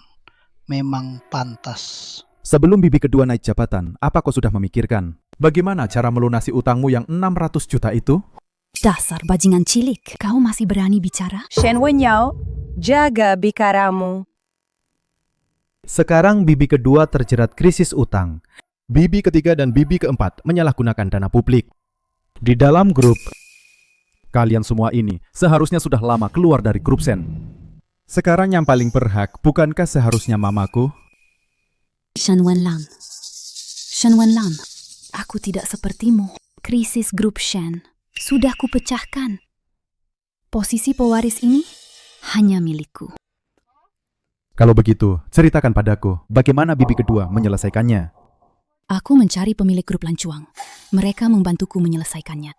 memang pantas.
Sebelum Bibi kedua naik jabatan, apa kau sudah memikirkan? Bagaimana cara melunasi utangmu yang 600 juta itu?
Dasar bajingan cilik, kau masih berani bicara?
Shen Wenyao, jaga bicaramu.
Sekarang Bibi kedua terjerat krisis utang.
Bibi ketiga dan Bibi keempat menyalahgunakan dana publik.
Di dalam grup, kalian semua ini seharusnya sudah lama keluar dari grup Shen. Sekarang yang paling berhak, bukankah seharusnya mamaku?
Shen Wenlan. Shen Wenlan, aku tidak sepertimu. Krisis grup Shen sudah kupecahkan. Posisi pewaris ini hanya milikku.
Kalau begitu, ceritakan padaku, bagaimana Bibi kedua menyelesaikannya?
Aku mencari pemilik grup Lancuang. Mereka membantuku menyelesaikannya.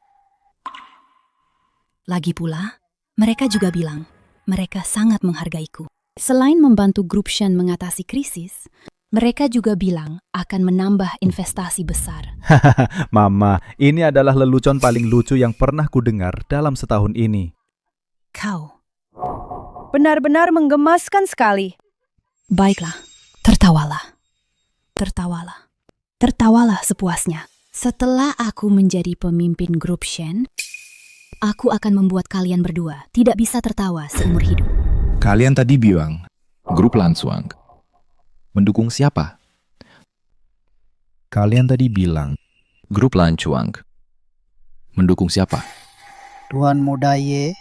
Lagi pula, mereka juga bilang, mereka sangat menghargaiku. Selain membantu grup Shen mengatasi krisis, mereka juga bilang akan menambah investasi besar.
Mama, ini adalah lelucon paling lucu yang pernah kudengar dalam setahun ini.
Kau
benar-benar menggemaskan sekali.
Baiklah, tertawalah. Tertawalah. Tertawalah sepuasnya. Setelah aku menjadi pemimpin grup Shen, aku akan membuat kalian berdua tidak bisa tertawa seumur hidup.
Kalian tadi bilang, grup Lancuang. Mendukung siapa? Kalian tadi bilang, grup Lancuang. Mendukung siapa?
Tuan Muda Ye,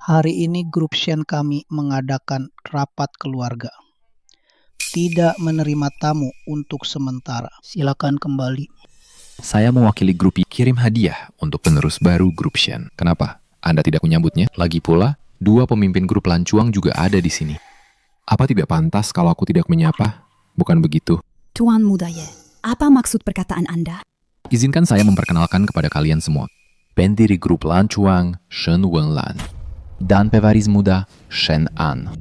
hari ini grup Shen kami mengadakan rapat keluarga. Tidak menerima tamu untuk sementara. Silakan kembali.
Saya mewakili grup kirim hadiah untuk penerus baru grup Shen. Kenapa? Anda tidak menyambutnya? Lagi pula, 2 pemimpin grup Lancuang juga ada di sini. Apa tidak pantas kalau aku tidak menyapa? Bukan begitu.
Tuan Muda Ye, apa maksud perkataan Anda?
Izinkan saya memperkenalkan kepada kalian semua. Pendiri grup Lancuang, Shen Wenlan. Dan pewaris muda, Shen An.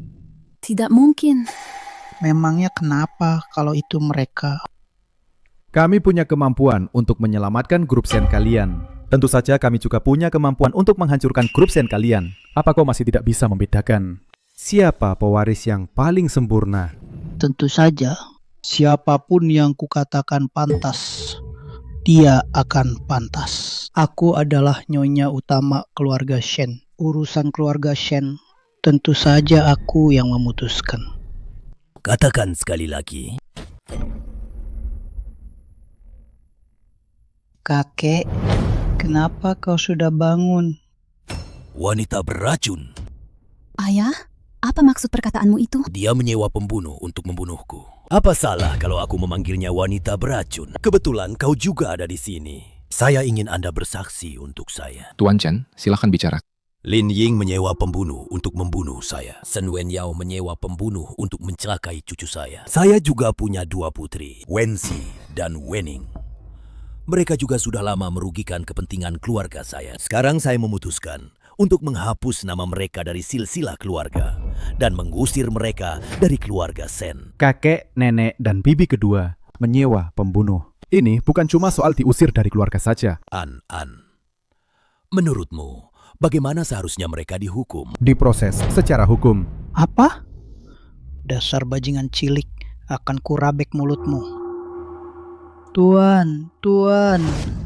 Tidak mungkin.
Memangnya kenapa kalau itu mereka?
Kami punya kemampuan untuk menyelamatkan grup Shen kalian. Tentu saja kami juga punya kemampuan untuk menghancurkan grup Shen kalian. Apa kau masih tidak bisa membedakan siapa pewaris yang paling sempurna?
Tentu saja, siapapun yang kukatakan pantas, dia akan pantas. Aku adalah nyonya utama keluarga Shen. Urusan keluarga Shen, tentu saja aku yang memutuskan.
Katakan sekali lagi.
Kakek, kenapa kau sudah bangun?
Wanita beracun.
Ayah, apa maksud perkataanmu itu?
Dia menyewa pembunuh untuk membunuhku. Apa salah kalau aku memanggilnya wanita beracun? Kebetulan kau juga ada di sini. Saya ingin Anda bersaksi untuk saya.
Tuan Chen, silakan bicara.
Lin Ying menyewa pembunuh untuk membunuh saya. Shen Wenyao menyewa pembunuh untuk mencelakai cucu saya. Saya juga punya 2 putri, Wenxi dan Wening. Mereka juga sudah lama merugikan kepentingan keluarga saya. Sekarang saya memutuskan untuk menghapus nama mereka dari silsilah keluarga dan mengusir mereka dari keluarga Shen.
Kakek, nenek, dan bibi kedua menyewa pembunuh. Ini bukan cuma soal diusir dari keluarga saja.
An, menurutmu, bagaimana seharusnya mereka dihukum?
Diproses secara hukum.
Apa? Dasar bajingan cilik, akan kurabek mulutmu. Tuan,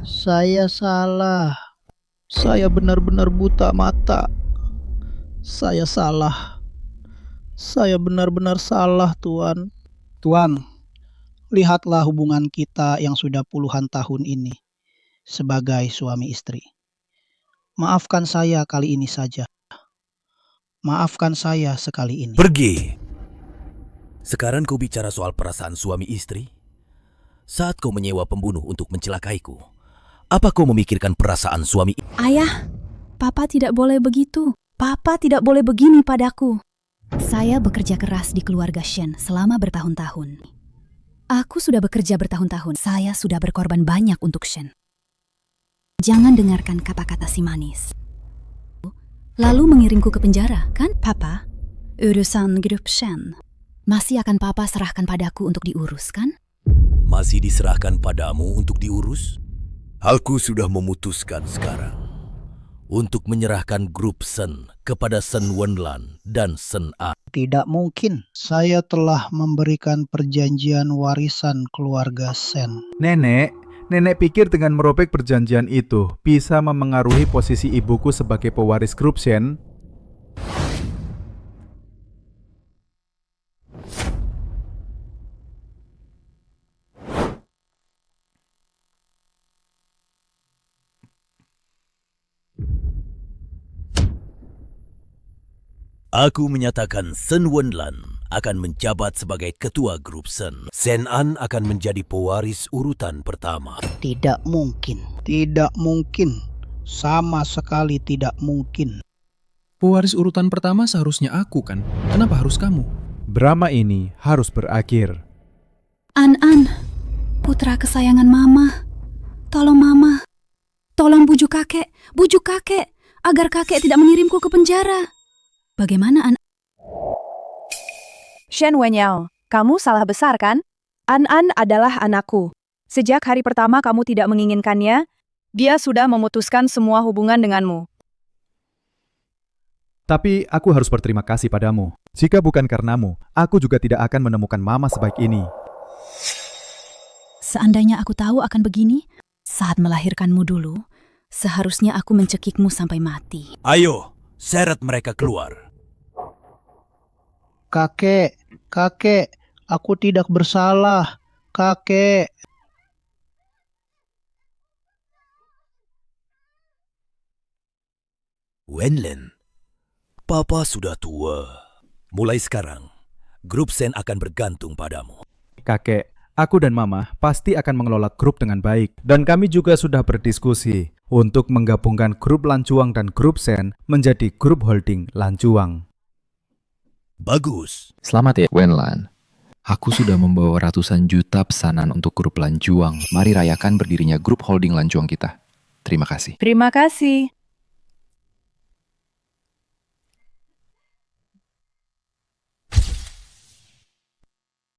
saya salah. Saya benar-benar buta mata. Saya salah. Saya benar-benar salah, Tuan. Tuan, lihatlah hubungan kita yang sudah puluhan tahun ini sebagai suami istri. Maafkan saya kali ini saja. Maafkan saya sekali ini.
Pergi. Sekarang kau bicara soal perasaan suami istri? Saat kau menyewa pembunuh untuk mencelakaiku, apa kau memikirkan perasaan suami?
Ayah, Papa tidak boleh begitu. Papa tidak boleh begini padaku. Saya bekerja keras di keluarga Shen selama bertahun-tahun. Aku sudah bekerja bertahun-tahun. Saya sudah berkorban banyak untuk Shen. Jangan dengarkan kata-kata si manis. Lalu mengirimku ke penjara, kan, Papa? Urusan grup Shen masih akan Papa serahkan padaku untuk diurus, kan?
Masih diserahkan padamu untuk diurus? Aku sudah memutuskan sekarang. untuk menyerahkan grup Sen kepada Sen Wenlan dan Sen A.
Tidak mungkin. Saya telah memberikan perjanjian warisan keluarga Sen.
Nenek pikir dengan merobek perjanjian itu bisa memengaruhi posisi ibuku sebagai pewaris grup Shen?
Aku menyatakan Sen Wenlan akan menjabat sebagai ketua grup Sen. Sen An akan menjadi pewaris urutan pertama.
Tidak mungkin. Tidak mungkin. Sama sekali tidak mungkin.
Pewaris urutan pertama seharusnya aku kan? Kenapa harus kamu?
Drama ini harus berakhir.
An, putra kesayangan Mama. Tolong Mama. Tolong bujuk kakek agar kakek tidak mengirimku ke penjara. Bagaimana
Shen Wenyao, kamu salah besar kan? An adalah anakku. Sejak hari pertama kamu tidak menginginkannya, dia sudah memutuskan semua hubungan denganmu.
Tapi aku harus berterima kasih padamu. Jika bukan karenamu, aku juga tidak akan menemukan Mama sebaik ini.
Seandainya aku tahu akan begini, saat melahirkanmu dulu, seharusnya aku mencekikmu sampai mati.
Ayo, seret mereka keluar.
Kakek, aku tidak bersalah. Kakek.
Wenlan, Papa sudah tua. Mulai sekarang, grup Sen akan bergantung padamu.
Kakek, aku dan Mama pasti akan mengelola grup dengan baik. Dan kami juga sudah berdiskusi untuk menggabungkan grup Lancuang dan grup Sen menjadi grup holding Lancuang.
Bagus.
Selamat ya, Wenlan. Aku sudah membawa ratusan juta pesanan untuk grup Lancuang. Mari rayakan berdirinya grup holding Lancuang kita. Terima kasih.
Terima kasih.